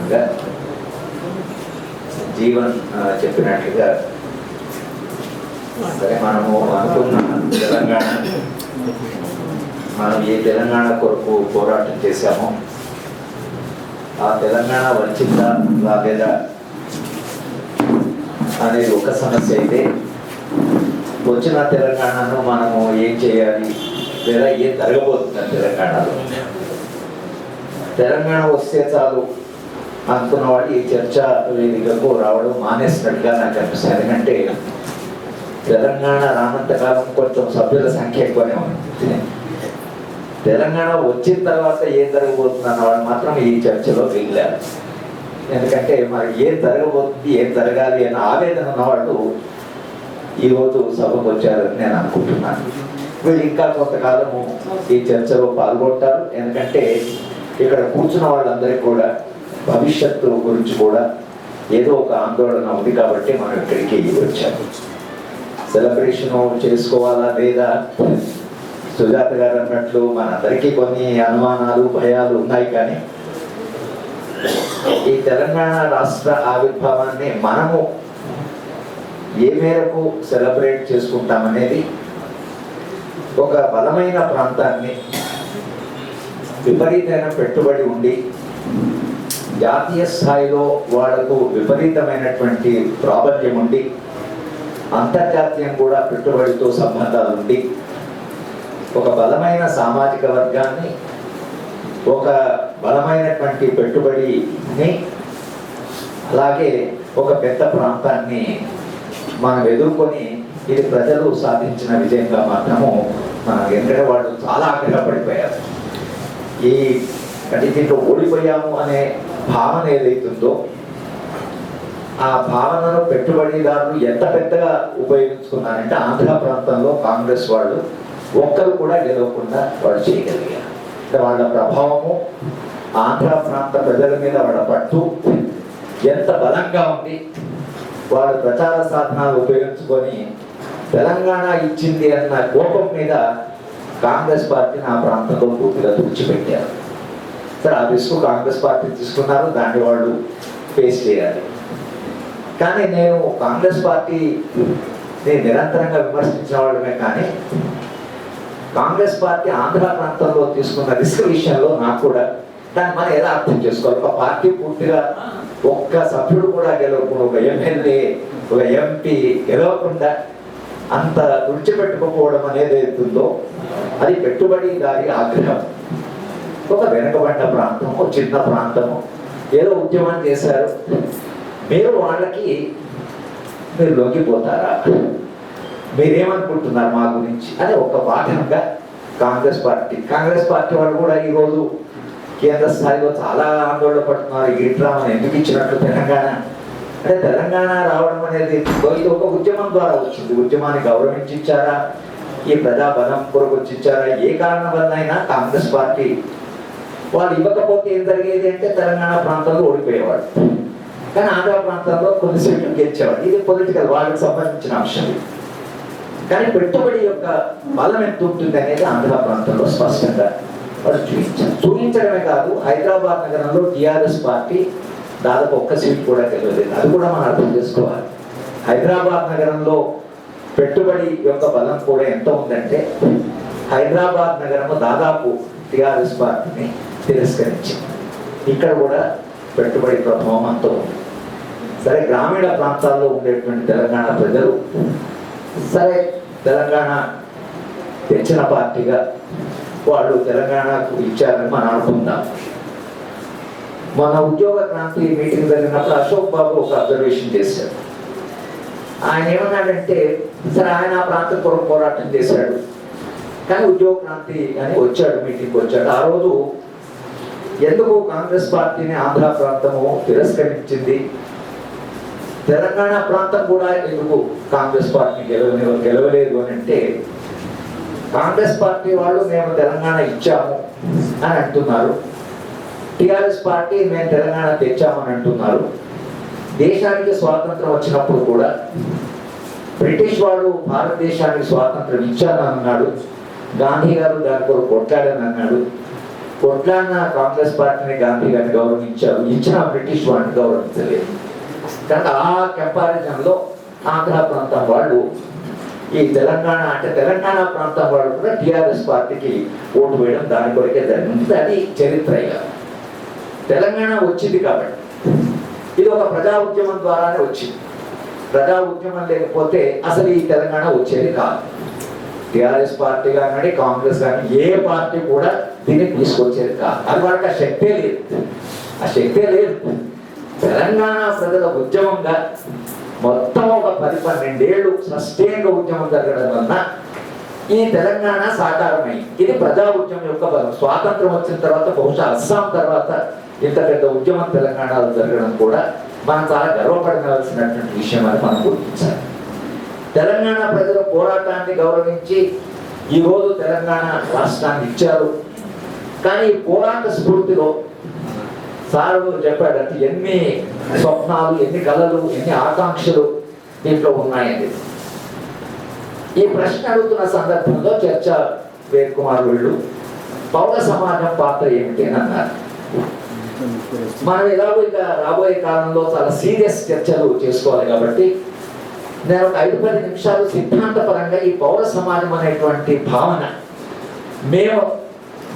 భాగంగా జీవన్ చెప్పినట్లుగా సరే మనము అనుకున్న తెలంగాణ, మనం ఏ తెలంగాణ కొరకు పోరాటం చేశామో ఆ తెలంగాణ వచ్చిందా రాలేదా అనేది ఒక సమస్య అయితే, వచ్చిన తెలంగాణను మనము ఏం చేయాలి లేదా ఏం జరగబోతుంది తెలంగాణలో. తెలంగాణ వస్తే చాలు అనుకున్న వాడు ఈ చర్చ వేదికకు రావడం మానేసినట్టుగా నాకు అనిపిస్తుంది. ఎందుకంటే తెలంగాణ రానంతకాలం కొంచెం సభ్యుల సంఖ్య ఎక్కువనే ఉంది. తెలంగాణ వచ్చిన తర్వాత ఏం జరగబోతుంది అన్నవాడు మాత్రం ఈ చర్చలో వెళ్ళారు. ఎందుకంటే మరి ఏం జరగబోతుంది, ఏం జరగాలి అన్న ఆవేదన ఉన్నవాళ్ళు ఈరోజు సభకు వచ్చారని నేను అనుకుంటున్నాను. వీళ్ళు ఇంకా కొంతకాలము ఈ చర్చలో పాల్గొంటారు. ఎందుకంటే ఇక్కడ కూర్చున్న వాళ్ళందరికీ కూడా భవిష్యత్తు గురించి కూడా ఏదో ఒక ఆందోళన ఉంది కాబట్టి మనం ఇక్కడికి వచ్చాము. సెలబ్రేషన్ చేసుకోవాలా లేదా, సుజాత గారు అన్నట్లు మనందరికీ కొన్ని అనుమానాలు భయాలు ఉన్నాయి. కానీ ఈ తెలంగాణ రాష్ట్ర ఆవిర్భావాన్ని మనము ఏ మేరకు సెలబ్రేట్ చేసుకుంటామనేది, ఒక బలమైన ప్రాంతాన్ని విపరీతమైన పెట్టుబడి ఉండి జాతీయ స్థాయిలో వాళ్లకు విపరీతమైనటువంటి ప్రాబల్యం ఉండి అంతర్జాతీయం కూడా పెట్టుబడితో సంబంధాలు ఉండి ఒక బలమైన సామాజిక వర్గాన్ని, ఒక బలమైనటువంటి పెట్టుబడిని, అలాగే ఒక పెద్ద ప్రాంతాన్ని మనం ఎదుర్కొని ఇది ప్రజలు సాధించిన విజయంగా మాత్రము మనం ఎందుకంటే వాళ్ళు చాలా ఆగ్రహపడిపోయారు. ఈ అంటే దీంట్లో ఓడిపోయాము అనే భావన ఏదైతుందో ఆ భావనను పెట్టుబడిదారులు ఎంత పెద్దగా ఉపయోగించుకున్నారంటే ఆంధ్ర ప్రాంతంలో కాంగ్రెస్ వాళ్ళు ఒక్కరు కూడా గెలవకుండా వాళ్ళు చేయగలిగారు. వాళ్ళ ప్రభావము ఆంధ్ర ప్రాంత ప్రజల మీద వాళ్ళ పట్టు ఎంత బలంగా ఉంది. వాళ్ళ ప్రచార సాధనాలు ఉపయోగించుకొని తెలంగాణ ఇచ్చింది అన్న కోపం మీద కాంగ్రెస్ పార్టీని ఆ ప్రాంతంలో పూర్తిగా తుడిచిపెట్టారు. సరే, ఆ రిస్క్ కాంగ్రెస్ పార్టీ తీసుకున్నారు, దాన్ని వాళ్ళు ఫేస్ చేయాలి. కానీ నేను కాంగ్రెస్ పార్టీని నిరంతరంగా విమర్శించిన వాళ్ళమే, కానీ కాంగ్రెస్ పార్టీ ఆంధ్ర ప్రాంతంలో తీసుకున్న రిస్క్ విషయంలో నాకు కూడా దాన్ని మనం ఎలా అర్థం చేసుకోవాలి. ఒక పార్టీ పూర్తిగా ఒక్క సభ్యుడు కూడా గెలవకుండా, ఒక ఎమ్మెల్యే ఒక ఎంపీ గెలవకుండా అంత తుడిచిపెట్టుకోవడం అనేది అవుతుందో అది పెట్టుబడిదారి ఆగ్రహం. ఒక వెనుకబడ్డ ప్రాంతము, చిన్న ప్రాంతము, ఏదో ఉద్యమం చేశారు, మీరు వాళ్ళకి మీరు లొంగిపోతారా, మీరేమనుకుంటున్నారు మా గురించి అని ఒక పాఠంగా కాంగ్రెస్ పార్టీ వాళ్ళు కూడా ఈరోజు కేంద్ర స్థాయిలో చాలా ఆందోళన పడుతున్నారు. ఈట్రామని ఎందుకు ఇచ్చినట్లు తెలంగాణ అంటే, తెలంగాణ రావడం అనేది ఇది ఒక ఉద్యమం ద్వారా వచ్చింది. ఉద్యమాన్ని గౌరవించి ఇచ్చారా, ఈ ప్రజాబలం కొరకు వచ్చి ఇచ్చారా, ఏ కారణం వల్ల అయినా కాంగ్రెస్ పార్టీ వాళ్ళు ఇవ్వకపోతే ఏం జరిగేది అంటే తెలంగాణ ప్రాంతంలో ఓడిపోయేవాడు, కానీ ఆంధ్ర ప్రాంతంలో కొన్ని సీట్లు గెలిచేవాడు. ఇది పొలిటికల్ వాళ్ళకి సంబంధించిన అంశం. కానీ పెట్టుబడి యొక్క బలం ఎంత ఉంటుంది అనేది ఆంధ్ర ప్రాంతంలో స్పష్టంగా వాళ్ళు చూపించడమే కాదు, హైదరాబాద్ నగరంలో టీఆర్ఎస్ పార్టీ దాదాపు ఒక్క సీట్ కూడా గెలవలేదు. అది కూడా మనం అర్థం చేసుకోవాలి. హైదరాబాద్ నగరంలో పెట్టుబడి యొక్క బలం కూడా ఎంత ఉందంటే, హైదరాబాద్ నగరము దాదాపు టీఆర్ఎస్ పార్టీని తిరస్కరించింది. ఇక్కడ కూడా పెట్టుబడి ప్రభావం అంత ఉంది. సరే, గ్రామీణ ప్రాంతాల్లో ఉండేటువంటి తెలంగాణ ప్రజలు సరే తెలంగాణ తెచ్చిన పార్టీగా వాళ్ళు తెలంగాణకు ఇచ్చారని మనం అనుకుందాం. మన ఉద్యోగ క్రాంతి మీటింగ్ జరిగినప్పుడు అశోక్ బాబు ఒక అబ్జర్వేషన్ చేశాడు. ఆయన ఏమన్నాడంటే, సరే ఆయన ఆ ప్రాంతం కొరకు పోరాటం చేశాడు, కానీ ఉద్యోగ క్రాంతి అని వచ్చాడు, మీటింగ్కి వచ్చాడు. ఆ రోజు ఎందుకు కాంగ్రెస్ పార్టీని ఆంధ్ర ప్రాంతము తిరస్కరించింది, తెలంగాణ ప్రాంతం కూడా ఎందుకు కాంగ్రెస్ పార్టీ గెలవలేదు అని అంటే, కాంగ్రెస్ పార్టీ వాళ్ళు మేము తెలంగాణ ఇచ్చాము అని అంటున్నారు, టిఆర్ఎస్ పార్టీ మేము తెలంగాణ తెచ్చామని అంటున్నారు. దేశానికి స్వాతంత్రం వచ్చినప్పుడు కూడా బ్రిటిష్ వాడు భారతదేశానికి స్వాతంత్రం ఇచ్చానని అన్నాడు, గాంధీ గారు దాని కొరకు కొట్టాడని అన్నాడు. కొట్లాడిన కాంగ్రెస్ పార్టీని గాంధీ గారిని గౌరవించారు, ఇచ్చిన బ్రిటిష్ వాడిని గౌరవించలేదు. కనుక ఆ కంపారిజన్లో ఆంధ్ర ప్రాంతం వాళ్ళు ఈ తెలంగాణ అంటే తెలంగాణ ప్రాంతం వాళ్ళు కూడా టీఆర్ఎస్ పార్టీకి ఓటు వేయడం దాని కొరకే జరిగింది. అది చరిత్ర. తెలంగాణ వచ్చింది కాబట్టి ఇది ఒక ప్రజా ఉద్యమం ద్వారానే వచ్చింది. ప్రజా ఉద్యమం లేకపోతే అసలు ఈ తెలంగాణ వచ్చేది కాదు. టీఆర్ఎస్ పార్టీ కానీ కాంగ్రెస్ కానీ ఏ పార్టీ కూడా దీన్ని తీసుకొచ్చేది కాదు. అది వాళ్ళకి ఆ శక్తే లేదు. ఆ శక్తే లేదు. తెలంగాణ ప్రజల ఉద్యమంగా మొత్తం ఒక 10-12 ఏళ్ళు సస్టైన్డ్ ఉద్యమం జరగడం వలన ఈ తెలంగాణ సాకారమైంది. ఇది ప్రజా ఉద్యమం యొక్క బలం. స్వాతంత్రం వచ్చిన తర్వాత బహుశా అస్సాం తర్వాత ఇంత పెద్ద ఉద్యమం తెలంగాణలో జరగడం కూడా మనం చాలా గర్వపడవలసినటువంటి విషయం అని మనం గుర్తించాలి. తెలంగాణ ప్రజల పోరాటాన్ని గౌరవించి ఈరోజు తెలంగాణ రాష్ట్రాన్ని ఇచ్చారు. కానీ ఈ పోరాట స్ఫూర్తిలో సారు చెప్పాడంటే ఎన్ని స్వప్నాలు, ఎన్ని కళలు, ఎన్ని ఆకాంక్షలు దీంట్లో ఉన్నాయని. ఈ ప్రశ్న అడుగుతున్న సందర్భంలో చర్చ వేద్ కుమార్ వీళ్ళు పౌర సమాజం పాత్ర ఏమిటి అని అన్నారు. మనం ఎలాగో ఇక రాబోయే కాలంలో చాలా సీరియస్ చర్చలు చేసుకోవాలి కాబట్టి నేను ఒక 5-10 నిమిషాలు సిద్ధాంతపరంగా ఈ పౌర సమాజం అనేటువంటి భావన మేము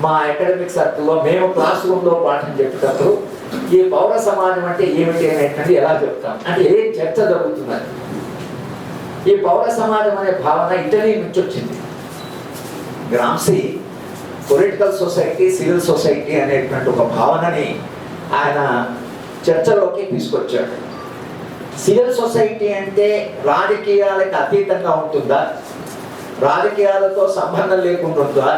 మా అకాడమిక్ సర్కిల్లో మేము క్లాస్ రూమ్లో పాఠం చెప్పేటప్పుడు ఈ పౌర సమాజం అంటే ఏమిటి అనేటువంటి ఎలా చెప్తాం అంటే ఏం చర్చ జరుగుతున్నది. ఈ పౌర సమాజం అనే భావన ఇటలీ నుంచి వచ్చింది. Gramsci political society, civil society అనేటువంటి ఒక భావనని ఆయన చర్చలోకి తీసుకొచ్చాడు. సివిల్ సొసైటీ అంటే రాజకీయాలకు అతీతంగా ఉంటుందా, రాజకీయాలతో సంబంధం లేకుండా ఉంటుందా,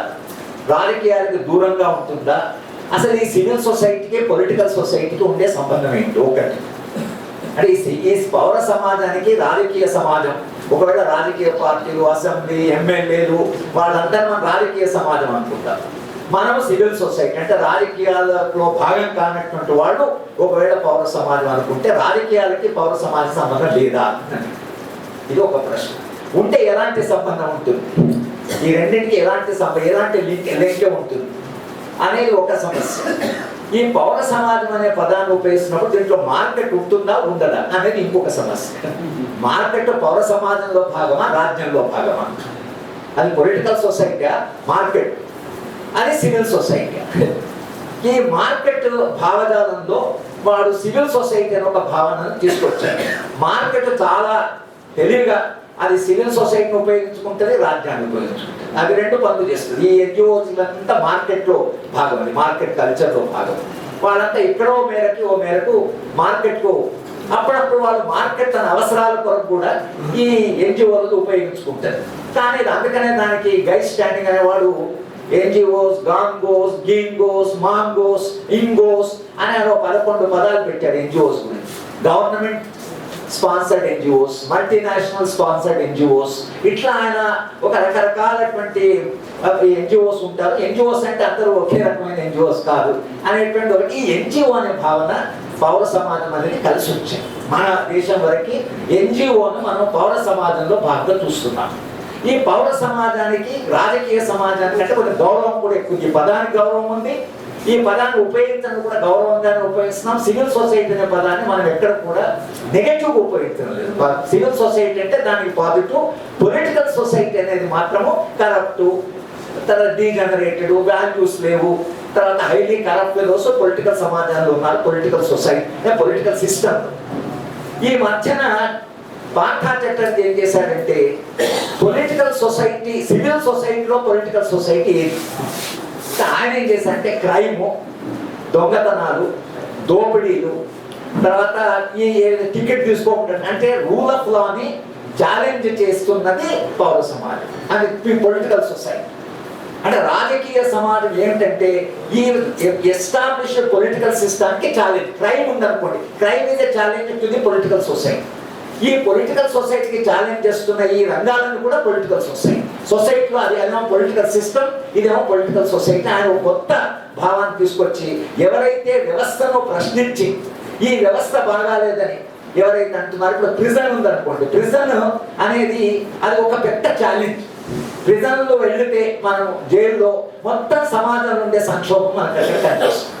రాజకీయాలకు దూరంగా ఉంటుందా, అసలు ఈ సివిల్ సొసైటీకి పొలిటికల్ సొసైటీకి ఉండే సంబంధం ఏంటి ఒకటి అంటే ఈ పౌర సమాజానికి రాజకీయ సమాజం, ఒకవేళ రాజకీయ పార్టీలు, అసెంబ్లీ, ఎమ్మెల్యేలు వాళ్ళంతా మనం రాజకీయ సమాజం అనుకుంటారు. మనం సివిల్ సొసైటీ అంటే రాజకీయాలలో భాగం కానటువంటి వాళ్ళు ఒకవేళ పౌర సమాజం అనుకుంటే రాజకీయాలకి పౌర సమాజ సంబంధం లేదా, ఇది ఒక ప్రశ్న. ఉంటే ఎలాంటి సంబంధం ఉంటుంది, ఈ రెండింటికి ఎలాంటి లింక్ ఉంటుంది అనేది ఒక సమస్య. ఈ పౌర సమాజం అనే పదాన్ని ఉపయోగిస్తున్నప్పుడు దీంట్లో మార్కెట్ ఉంటుందా ఉండదా అనేది ఇంకొక సమస్య. మార్కెట్ పౌర సమాజంలో భాగమా, రాజ్యంలో భాగమా, అది పొలిటికల్ సొసైటీ, మార్కెట్ అది సివిల్ సొసైటీ. ఈ మార్కెట్ భావజాలంలో వాడు సివిల్ సొసైటీ అనే ఒక భావనను తీసుకొచ్చాడు. మార్కెట్ చాలా తెలివిగా అది సివిల్ సొసైటీని ఉపయోగించుకుంటుంది, రాజ్యాన్ని ఉపయోగించుకుంటుంది. అది రెండు పనులు చేస్తుంది. ఈ ఎన్జిఓస్లంతా మార్కెట్లో భాగం, అది మార్కెట్ కల్చర్లో భాగం. వాళ్ళంతా ఇక్కడో మేరకు మార్కెట్కు అప్పుడప్పుడు వాళ్ళు మార్కెట్ తన అవసరాల కొరకు కూడా ఈ ఎన్జిఓలు ఉపయోగించుకుంటారు. కానీ అందుకనే దానికి గైడ్ స్టాండింగ్ అనేవాడు ఎన్జిఓస్, గాంగోస్, గింగోస్, మాంగోస్, ఇంగోస్ అనే 11 పదాలు పెట్టాడు ఎన్జిఓస్ గురించి. Government sponsored NGOs, multinational sponsored NGOs, ఇట్లా ఆయన ఒక రకరకాలటువంటి ఎన్జిఓస్ ఉంటారు. ఎన్జిఓస్ అంటే అందరూ ఒకే రకమైన ఎన్జిఓస్ కాదు అనేటువంటి ఒకటి. ఈ ఎన్జిఓ అనే భావన పౌర సమాజం అనేది కలిసి వచ్చింది. మన దేశం వరకు ఎన్జిఓను మనం పౌర సమాజంలో భాగంగా చూస్తున్నాం. ఈ పౌర సమాజానికి రాజకీయ సమాజానికి అంటే కొంచెం గౌరవం కూడా ఎక్కువ. ఈ పదానికి గౌరవం ఉంది, ఈ పదాన్ని ఉపయోగించడం కూడా గౌరవంగానే ఉపయోగిస్తున్నాం. సివిల్ సొసైటీ అనే పదాన్ని మనం ఎక్కడ కూడా నెగటివ్గా ఉపయోగించడం లేదు. సివిల్ సొసైటీ అంటే దానికి పాజిటివ్, పొలిటికల్ సొసైటీ అనేది మాత్రము కరప్ట్, తర్వాత డీజనరేటెడ్, వాల్యూస్ లేవు, తర్వాత హైలీ కరప్ట్ ఫెలోస్ పొలిటికల్ సమాజంలో ఉన్నారు. Political society, political system. ఈ మధ్యన పాఠా చట్టం ఏం చేశాడంటే పొలిటికల్ సొసైటీ, సివిల్ సొసైటీలో పొలిటికల్ సొసైటీ ఏది, ఆయన ఏం చేశాడంటే క్రైము, దొంగతనాలు, దోపిడీలు, తర్వాత ఈ టికెట్ తీసుకోకుండా అంటే రూల్ ఆఫ్ లాని ఛాలెంజ్ చేస్తున్నది పౌర సమాజం, అది పొలిటికల్ సొసైటీ. అంటే రాజకీయ సమాజం ఏంటంటే ఈ ఎస్టాబ్లిష్డ్ పొలిటికల్ సిస్టమ్కి ఛాలెంజ్. క్రైమ్ ఉందనుకోండి, crime is a challenge to the political society. ఈ పొలిటికల్ సొసైటీకి ఛాలెంజ్ చేస్తున్న ఈ రంగాలను కూడా పొలిటికల్ సొసైటీలో అది ఏమో పొలిటికల్ సిస్టమ్, ఇదేమో పొలిటికల్ సొసైటీ. ఆయన ఒక కొత్త భావాన్ని తీసుకొచ్చి ఎవరైతే వ్యవస్థను ప్రశ్నించి ఈ వ్యవస్థ బాగాలేదని ఎవరైతే అంటున్నారు, ఇప్పుడు ప్రిజన్ ఉందనుకోండి, ప్రిజన్ అనేది అది ఒక పెద్ద ఛాలెంజ్. ప్రిజన్లో వెళితే మనం జైల్లో మొత్తం సమాజంలో ఉండే సంక్షోభం మనకు అక్కడ కనిపిస్తుంది.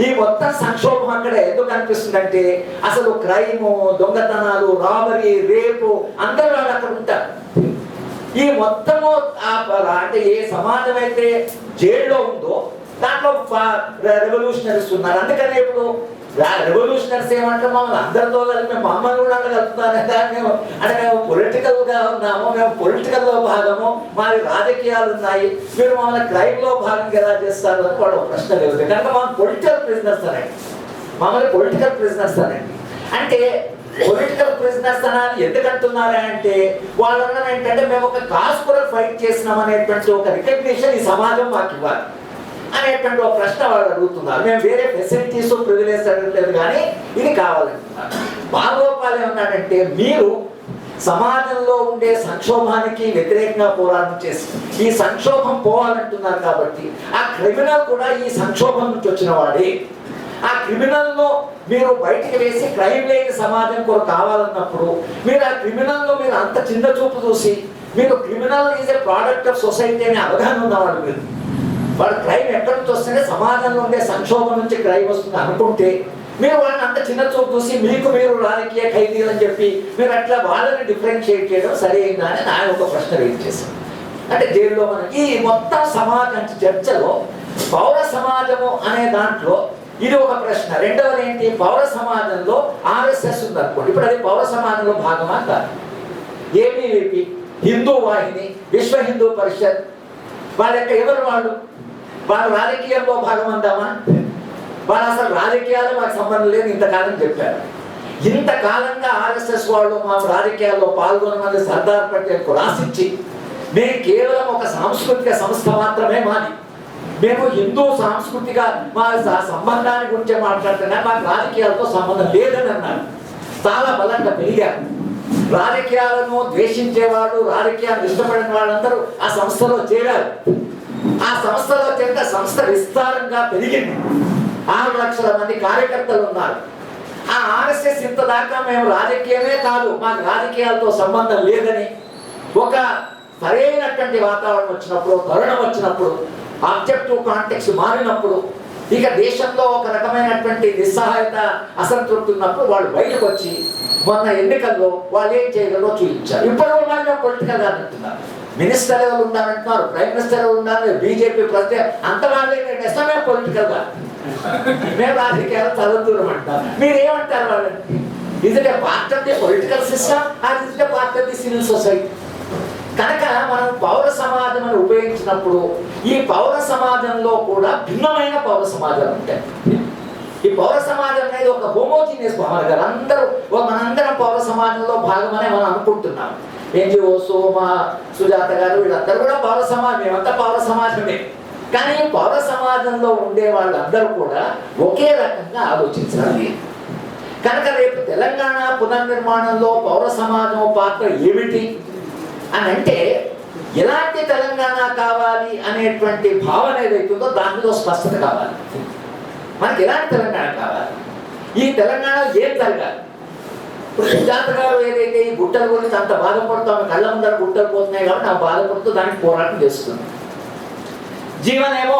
ఈ మొత్తం సంక్షోభం అక్కడ ఎందుకు కనిపిస్తుందంటే అసలు క్రైము, దొంగతనాలు, రాబరీ, రేపు అందరూ వాళ్ళు అక్కడ ఉంటారు. ఈ మొత్తము అంటే ఏ సమాజం అయితే జైల్లో ఉందో దాంట్లో రెవల్యూషనరీస్ ఉన్నారు. అందుకనే ఇప్పుడు రెవల్యూషనరీస్ ఏమంటారు, మమ్మల్ని అందరితో కలిపి మేము మమ్మల్ని కూడా కలుపుతారు. మేము అంటే మేము పొలిటికల్ గా ఉన్నాము, మేము పొలిటికల్ లో భాగము, మాది రాజకీయాలు ఉన్నాయి, మీరు మమ్మల్ని క్రైమ్ లో భాగంగా ఎలా చేస్తారు అని వాళ్ళు ప్రశ్న లేదు. కనుక మమ్మల్ని పొలిటికల్ ప్రిజనర్స్ అనండి, మమ్మల్ని పొలిటికల్ ప్రిజనర్స్ అనండి. అంటే పొలిటికల్ ప్రిజనర్స్ అని ఎందుకంటున్నారా అంటే వాళ్ళు అన్నది ఏంటంటే మేము ఒక కాజ్ కూడా ఫైట్ చేసినాం అనేటువంటి ఒక రికగ్నిషన్ ఈ సమాజం మాకు ఇవ్వాలి అనేటువంటి ఒక ప్రశ్న వాళ్ళు అడుగుతున్నారు. మేము వేరే ఫెసిలిటీస్, ప్రివిలేజ్ అడగలేదు, కానీ ఇది కావాలంటున్నారు. బాలగోపాల్ ఏమన్నాడంటే మీరు సమాజంలో ఉండే సంక్షోభానికి వ్యతిరేకంగా పోరాటం చేసి ఈ సంక్షోభం పోవాలంటున్నారు కాబట్టి ఆ క్రిమినల్ కూడా ఈ సంక్షోభం నుంచి వచ్చిన వాడే. ఆ క్రిమినల్లో మీరు బయటికి వేసి క్రైమ్ లేని సమాజం కూడా కావాలన్నప్పుడు మీరు ఆ క్రిమినల్లో మీరు అంత చిన్న చూపు చూసి మీరు criminal is a product of society అనే అవగాహన ఉన్నవాడు. మీరు వాడు క్రైమ్ ఎక్కడి నుంచి వస్తేనే సమాజంలో ఉండే సంక్షోభం నుంచి క్రైమ్ వస్తుంది అనుకుంటే మీరు వాళ్ళని అంత చిన్న చూపు చూసి మీకు మీరు రాజకీయ ఖైదీలు అని చెప్పి మీరు అట్లా వాళ్ళని డిఫరెన్షియేట్ చేయడం సరైందా అని ఆయన ఒక ప్రశ్న రేజ్ చేశారు. అంటే జైల్లో మనం ఈ మొత్తం సమాజం చర్చలో పౌర సమాజము అనే దాంట్లో ఇది ఒక ప్రశ్న. రెండవది ఏంటి, పౌర సమాజంలో ఆర్ఎస్ఎస్ ఉంది అనుకోండి, ఇప్పుడు అది పౌర సమాజంలో భాగమా కాదు. ఏబీవీపీ, హిందూ వాహిని, విశ్వ హిందూ పరిషత్ వాళ్ళ యొక్క ఎవరు వాళ్ళు రాజకీయంలో భాగం అందామా? వాళ్ళు అసలు రాజకీయాలు మాకు సంబంధం లేదు ఇంతకాలం చెప్పారు. ఇంతకాలంగా ఆర్ఎస్ఎస్ వాళ్ళు మా రాజకీయాల్లో పాల్గొనమని సర్దార్ పటేల్కు రాసిచ్చి మేము కేవలం ఒక సాంస్కృతిక సంస్థ మాత్రమే మాది, మేము హిందూ సాంస్కృతిక మా సంబంధాన్ని గురించి మాట్లాడుతున్నా, మాకు రాజకీయాలతో సంబంధం లేదని అన్నారు. చాలా బలంగా పెరిగారు. రాజకీయాలను ద్వేషించేవాడు, రాజకీయాలను ఇష్టపడిన వాళ్ళందరూ ఆ సంస్థలో చేరారు. ఆ సంస్థలో చేరిన సంస్థ విస్తారంగా పెరిగింది. 6 లక్షల మంది కార్యకర్తలు ఉన్నారు. ఆ ఆర్ఎస్ఎస్ ఇంత దాకా మేము రాజకీయమే కాదు, మాకు రాజకీయాలతో సంబంధం లేదని ఒక సరైనటువంటి వాతావరణం వచ్చినప్పుడు, తరుణం వచ్చినప్పుడు, ఆబ్జెక్టివ్ కాంటెక్స్ట్ మారినప్పుడు, ఇక దేశంలో ఒక రకమైనటువంటి నిస్సహాయత, అసంతృప్తి ఉన్నప్పుడు వాళ్ళు బయటకు వచ్చి మొన్న ఎన్నికల్లో వాళ్ళు ఏం చేయగలరో చూపించారు. ఇప్పుడు వాళ్ళు పొలిటికల్ గా అంటున్నారు, మినిస్టర్ ఎవరు ఉండాలంటున్నారు, ప్రైమ్ మినిస్టర్ ఎవరు ఉండాలి, బీజేపీ ప్రెసిడెంట్ అంత వాళ్ళే మేము పొలిటికల్ గా, మేము రాజకీయాలు చదువుతున్నాం అంటారు. మీరేమంటారు వాళ్ళని? Is it a part of the political system or is it a part of the civil society? కనుక మనం పౌర సమాజం అని ఉపయోగించినప్పుడు ఈ పౌర సమాజంలో కూడా భిన్నమైన పౌర సమాజాలు ఉంటాయి. ఈ పౌర సమాజం అనేది ఒక హోమోజీనియస్ భావన గారు, అందరూ మనందరం పౌర సమాజంలో భాగమనే మనం అనుకుంటున్నాం. ఎన్జిఓస్, మా సుజాత గారు వీళ్ళందరూ కూడా పౌర సమాజం, మేమంతా పౌర సమాజమే. కానీ పౌర సమాజంలో ఉండే వాళ్ళందరూ కూడా ఒకే రకంగా ఆలోచించాలి. కనుక రేపు తెలంగాణ పునర్నిర్మాణంలో పౌర సమాజం పాత్ర ఏమిటి అని అంటే, ఎలాంటి తెలంగాణ కావాలి అనేటువంటి భావన ఏదైతుందో దాని మీద స్పష్టత కావాలి. మనకి ఎలాంటి తెలంగాణ కావాలి, ఈ తెలంగాణలో ఏం జరగాలి? ఇప్పుడు సుజాత గారు ఏదైతే ఈ గుట్టల గురించి అంత బాధపడుతూ ఆమె కళ్ళ ముందర గుట్టలు పోతున్నాయి కాబట్టి ఆమె బాధపడుతూ దానికి పోరాటం చేస్తుంది. జీవనేమో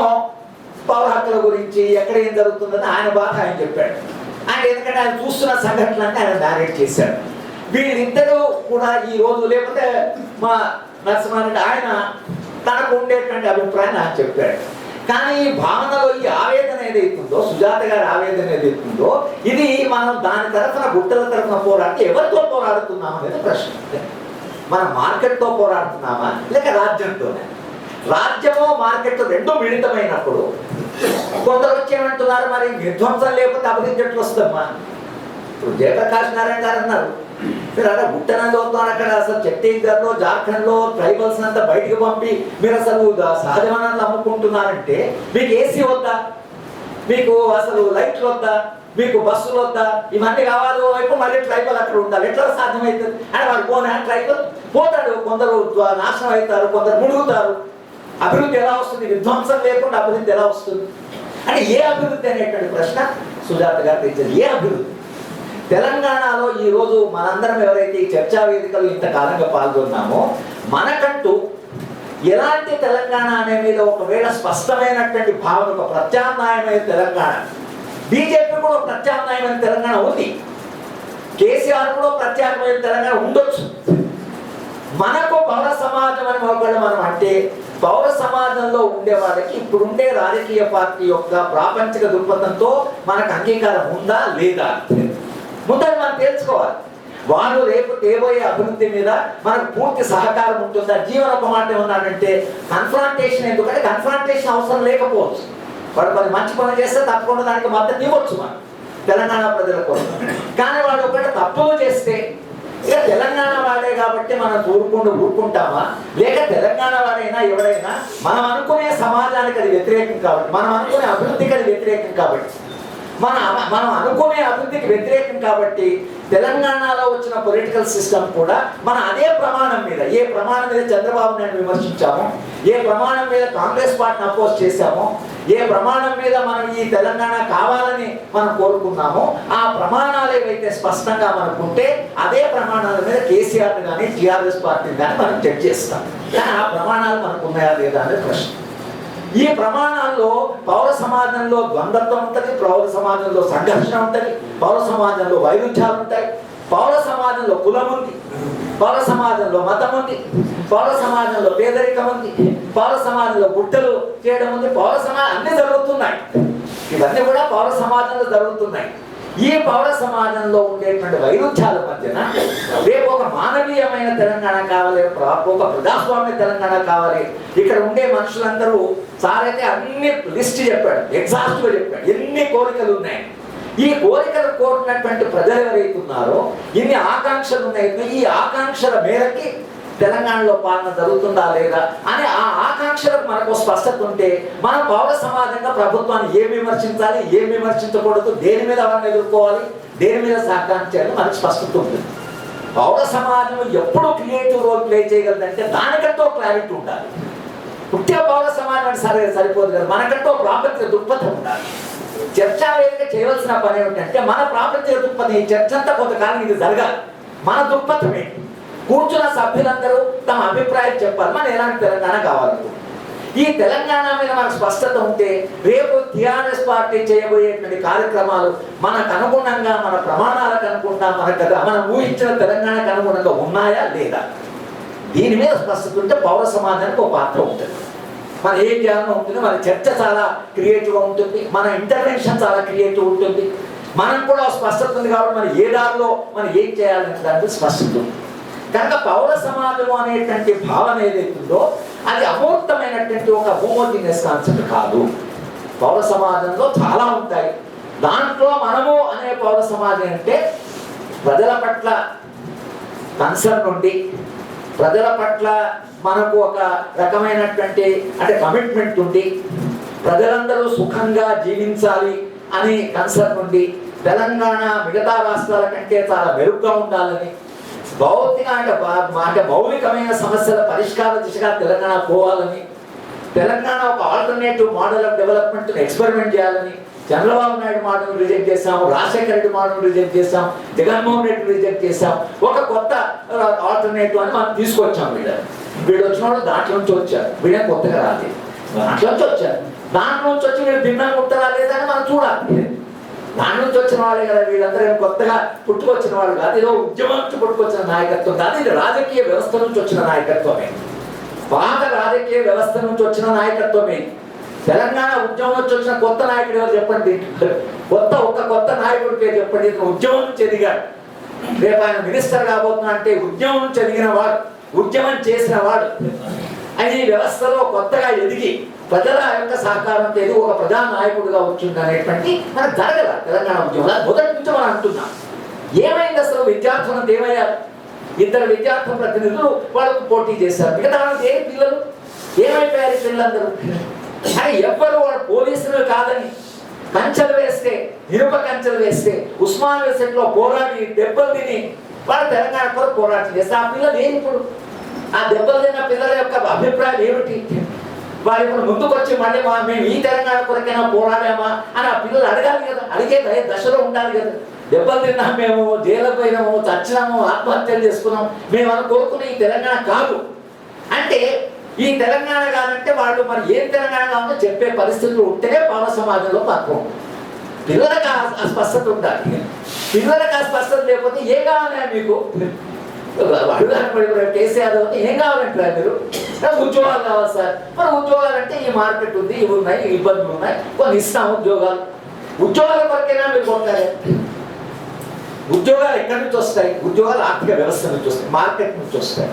పౌర హక్కుల గురించి ఎక్కడ ఏం జరుగుతుందని ఆయన బాధ ఆయన చెప్పాడు. ఆయన ఎందుకంటే ఆయన చూస్తున్న సంఘటనలన్నీ ఆయన మ్యారేజ్ చేశాడు. వీళ్ళిద్దరూ కూడా ఈ రోజు, లేకపోతే మా నరసింహారెడ్డి ఆయన తనకు ఉండేటువంటి అభిప్రాయం నాకు చెప్పాడు. కానీ ఈ భావనలో ఈ ఆవేదన ఏదైతుందో, సుజాత గారి ఆవేదన ఏదైతుందో, ఇది మనం దాని తరఫున గుట్టల తరఫున పోరాడితే ఎవరితో పోరాడుతున్నాం అనేది ప్రశ్న. మనం మార్కెట్తో పోరాడుతున్నామా లేక రాజ్యంతోనే? రాజ్యము మార్కెట్ రెండు మిళితమైనప్పుడు కొందరు వచ్చేమంటున్నారు, మరి విధ్వంసం లేకపోతే అభివృద్ధి ఎట్లా వస్తుందమ్మా? ఇప్పుడు జయప్రకాష్ నారాయణ గారు అన్నారు, మీరు అలా గుట్టనంలో అక్కడ అసలు ఛత్తీస్గఢ్లో, జార్ఖండ్లో ట్రైబల్స్ అంతా బయటకు పంపి మీరు అసలు సహజ వనరులు అమ్ముకుంటున్నారంటే మీకు ఏసీ వద్దా, మీకు అసలు లైట్లు వద్దా, మీకు బస్సులు వద్దా, ఇవన్నీ కావాలి వైపు మళ్ళీ ట్రైబల్ అక్కడ ఉండాలి, ఎట్లా సాధ్యమవుతుంది అని వాడు పోనా? ట్రైబల్ పోతాడు, కొందరు నాశనం అవుతారు, కొందరు మునుగుతారు. అభివృద్ధి ఎలా వస్తుంది? విధ్వంసం లేకుండా అభివృద్ధి ఎలా వస్తుంది? అంటే ఏ అభివృద్ధి అనేటువంటి ప్రశ్న సుజాత గారు తెచ్చారు. ఏ అభివృద్ధి? తెలంగాణలో ఈరోజు మనందరం ఎవరైతే ఈ చర్చా వేదికలు ఇంతకాలంగా పాల్గొన్నామో మనకంటూ ఎలాంటి తెలంగాణ అనే మీద ఒకవేళ స్పష్టమైనటువంటి భావన, ఒక ప్రత్యామ్నాయమైన తెలంగాణ, బీజేపీ కూడా ప్రత్యామ్నాయమైన తెలంగాణ ఉంది, కేసీఆర్ కూడా ప్రత్యామ్నాయ తెలంగాణ ఉండొచ్చు. మనకు పౌర సమాజం అని ఒకళ్ళు మనం అంటే, పౌర సమాజంలో ఉండే వాళ్ళకి ఇప్పుడుండే రాజకీయ పార్టీ యొక్క ప్రాపంచిక దృక్పథంతో మనకు అంగీకారం ఉందా లేదా ముందని మనం తెలుసుకోవాలి. వాళ్ళు రేపు తేబోయే అభివృద్ధి మీద మనకు పూర్తి సహకారం ఉంటుందా? జీవన ఒక మాట ఏమన్నాడంటే కన్ఫ్రాంటేషన్, ఎందుకంటే కన్ఫ్రాంటేషన్ అవసరం లేకపోవచ్చు, వాడు కొన్ని మంచి పనులు చేస్తే తప్పకుండా దానికి మద్దతు ఇవ్వచ్చు మనం తెలంగాణ ప్రజల కోసం. కానీ వాడు ఒకటి తప్పులు చేస్తే ఇక తెలంగాణ వాడే కాబట్టి మనం ఊరుకుంటామా, లేక తెలంగాణ వాడైనా ఎవడైనా మనం అనుకునే సమాజానికి అది వ్యతిరేకం కాబట్టి, మనం అనుకునే అభివృద్ధికి అది వ్యతిరేకం కాబట్టి, మనం అనుకునే అభివృద్ధికి వ్యతిరేకం కాబట్టి తెలంగాణలో వచ్చిన పొలిటికల్ సిస్టమ్ కూడా మన అదే ప్రమాణం మీద, ఏ ప్రమాణం మీద చంద్రబాబు నాయుడు విమర్శించామో, ఏ ప్రమాణం మీద కాంగ్రెస్ పార్టీని అపోజ్ చేశామో, ఏ ప్రమాణం మీద మనం ఈ తెలంగాణ కావాలని మనం కోరుకున్నామో, ఆ ప్రమాణాలు ఏవైతే స్పష్టంగా మనకుంటే అదే ప్రమాణాల మీద కేసీఆర్ని కానీ టీఆర్ఎస్ పార్టీని కానీ మనం జడ్జ్ చేస్తాం. కానీ ఆ ప్రమాణాలు మనకు ఉన్నాయా లేదా అనే ప్రశ్న. ఈ ప్రమాణాల్లో పౌర సమాజంలో ద్వంద్వత్వం ఉంటుంది, పౌర సమాజంలో సంఘర్షణ ఉంటుంది, పౌర సమాజంలో వైరుధ్యాలు ఉంటాయి, పౌర సమాజంలో కులం ఉంది, పౌర సమాజంలో మతం ఉంది, పౌర సమాజంలో పేదరికం ఉంది, పౌర సమాజంలో గుట్టలు చేయడం ఉంది, పౌర సమాజం అన్నీ జరుగుతున్నాయి. ఇవన్నీ కూడా పౌర సమాజంలో జరుగుతున్నాయి. ఈ పౌర సమాజంలో ఉండేటువంటి వైరుధ్యాల మధ్యన రేపు ఒక మానవీయమైన తెలంగాణ కావాలి, ఒక ప్రజాస్వామ్య తెలంగాణ కావాలి. ఇక్కడ ఉండే మనుషులందరూ సార్ అయితే అన్ని లిస్ట్ చెప్పాడు, ఎగ్జాస్ట్గా చెప్పాడు, ఎన్ని కోరికలు ఉన్నాయి. ఈ కోరికలు కోరినటువంటి ప్రజలు ఎవరైతే ఉన్నారో, ఇన్ని ఆకాంక్షలు ఉన్నాయి, ఈ ఆకాంక్షల మేరకి తెలంగాణలో పాలన జరుగుతుందా లేదా అని ఆ ఆకాంక్షలకు మనకు స్పష్టత ఉంటే మనం పౌర సమాజంగా ప్రభుత్వాన్ని ఏం విమర్శించాలి, ఏం విమర్శించకూడదు, దేని మీద వాళ్ళని ఎదుర్కోవాలి, దేని మీద సహకరించాలి మనకు స్పష్టత ఉంటుంది. పౌర సమాజం ఎప్పుడు క్రియేటివ్ రోల్ ప్లే చేయగలదంటే దానికంటూ క్లారిటీ ఉండాలి. పుట్టే పౌర సమాజం అంటే సరిపోదు కదా, మనకంటూ ప్రాపంచిక దృక్పథం ఉండాలి. చర్చా వేదిక చేయవలసిన పని ఏమిటంటే మన ప్రాపంచిక దృక్పథం, ఈ చర్చ అంతా కొంతకాలం ఇది జరగాలి. మన దృక్పథం ఏంటి, కూర్చున్న సభ్యులందరూ తమ అభిప్రాయం చెప్పాలి, మనం ఎలాంటి తెలంగాణ కావాలనుకుంటున్నాం. ఈ తెలంగాణ మీద మనకు స్పష్టత ఉంటే రేపు టీఆర్ఎస్ పార్టీ చేయబోయేటువంటి కార్యక్రమాలు మనకు అనుగుణంగా, మన ప్రమాణాలకు అనుగుణంగా, మనం ఊహించిన తెలంగాణకు అనుగుణంగా ఉన్నాయా లేదా, దీని మీద స్పష్టత ఉంటే పౌర సమాజానికి ఒక పాత్ర ఉంటుంది. మనం ఏం చేయాలని ఉంటుంది, మన చర్చ చాలా క్రియేటివ్గా ఉంటుంది, మన ఇంటర్వెన్షన్ చాలా క్రియేటివ్ ఉంటుంది, మనకు కూడా స్పష్టత ఉంది. కాబట్టి మనం ఏ దారిలో మనం ఏం చేయాలనే దానికి స్పష్టత ఉంది. కనుక పౌర సమాజం అనేటువంటి భావన ఏదైతుందో అది అమూర్తమైనటువంటి ఒక హోమోజినియస్ కాన్సెప్ట్ కాదు. పౌర సమాజంలో చాలా ఉంటాయి. దాంట్లో మనము అనే పౌర సమాజం అంటే ప్రజల పట్ల కన్సర్న్ ఉండి, ప్రజల పట్ల మనకు ఒక రకమైనటువంటి అంటే కమిట్మెంట్ ఉండి, ప్రజలందరూ సుఖంగా జీవించాలి అని కన్సర్న్ ఉండి, తెలంగాణ మిగతా రాష్ట్రాల కంటే చాలా మెరుగ్గా ఉండాలని, భౌతిక అంటే మౌలికమైన సమస్యల పరిష్కార దిశగా తెలంగాణ పోవాలని, తెలంగాణ ఒక alternative model of development experiment చేయాలని చంద్రబాబు నాయుడు మోడల్ రిజెక్ట్ చేశాం, రాజశేఖర రెడ్డి మోడల్ రిజెక్ట్ చేశాం, జగన్మోహన్ రెడ్డి రిజెక్ట్ చేశాం, ఒక కొత్త ఆల్టర్నేటివ్ అని మనం తీసుకొచ్చాం. వీడు వచ్చినప్పుడు దాంట్లో నుంచి వచ్చారు, వీడే కొత్తగా రాలేదు, దాంట్లో నుంచి వచ్చారు, దాంట్లో నుంచి వచ్చి వీడు భిన్నంగా ఉంటారా లేదని మనం చూడాలి. దాని నుంచి వచ్చిన వాళ్ళే కదా వీళ్ళందరూ కొత్తగా పుట్టుకొచ్చిన వాళ్ళు కాదు, ఏదో ఉద్యమం నుంచి పుట్టుకొచ్చిన నాయకత్వం కాదు, ఇది రాజకీయ వ్యవస్థ నుంచి వచ్చిన నాయకత్వమే, పాత రాజకీయ వ్యవస్థ నుంచి వచ్చిన నాయకత్వమే. తెలంగాణ ఉద్యమం నుంచి వచ్చిన కొత్త నాయకుడు ఎవరు చెప్పండి, కొత్త నాయకుడి పేరు చెప్పండి. ఉద్యమం నుంచి ఎదిగాడు, రేపు ఆయన మినిస్టర్ కాబోతున్నా అంటే ఉద్యమం నుంచి ఎదిగిన వాడు, ఉద్యమం చేసిన వాడు, ఆయన ఈ వ్యవస్థలో కొత్తగా ఎదిగి ప్రజల యొక్క సహకారంతో ఎదిగి ఒక ప్రధాన నాయకుడిగా వచ్చింది అనేటువంటి మనకు జరగల తెలంగాణ ఉద్యమంలో. మొదటి నుంచి మనం అంటున్నాం. ఏమైంది అసలు, విద్యార్థులంతా ఏమయ్యారు, ఇద్దరు విద్యార్థుల ప్రతినిధులు వాళ్ళకు పోటీ చేశారు, మిగతా వాళ్ళకి ఏ పిల్లలు ఏమైపోయారు పిల్లలందరూ. అని ఎవ్వరు వాడు పోలీసులు కాదని కంచెలు వేస్తే, ఇనుప కంచెలు వేస్తే ఉస్మాన్ యూనివర్సిటీలో పోరాడి దెబ్బలు తిని వాళ్ళు తెలంగాణ కొరకు పోరాటం చేస్తే ఆ పిల్లలు ఏమి ఇప్పుడు, ఆ దెబ్బలు తిన్న పిల్లల యొక్క అభిప్రాయం ఏమిటి, వాళ్ళు ఇప్పుడు ముందుకు వచ్చి మళ్ళీ మేము ఈ తెలంగాణ కొరకైనా పోరాడామా అని ఆ పిల్లలు అడగాలి కదా, అడిగే దశలో ఉండాలి కదా. దెబ్బలు తిన్నాం, మేము జైలు పోయినాము, చచ్చినాము, ఆత్మహత్యలు చేసుకున్నాం, మేము అని కోరుకునే ఈ తెలంగాణ కాదు అంటే ఈ తెలంగాణ కాదంటే వాళ్ళు మరి ఏం తెలంగాణ కావాలో చెప్పే పరిస్థితులు ఉంటేనే పౌర సమాజంలో మార్పు. పిల్లలకు ఆ స్పష్టత ఉండాలి. పిల్లలకు ఆ స్పష్టత లేకపోతే ఏం కావాలి మీకు? అడుగు కేసీఆర్ ఏం కావాలంటారా మీరు? ఉద్యోగాలు కావాలి సార్. మరి ఉద్యోగాలు అంటే ఈ మార్కెట్ ఉంది, ఇవి ఉన్నాయి, ఇబ్బందులు ఉన్నాయి, కొన్ని ఇస్తాం ఉద్యోగాలు. ఉద్యోగాల కొరకైనా మీరు కొట్టాలి. ఉద్యోగాలు ఎక్కడి నుంచి వస్తాయి? ఉద్యోగాలు ఆర్థిక వ్యవస్థ నుంచి వస్తాయి, మార్కెట్ నుంచి వస్తాయి.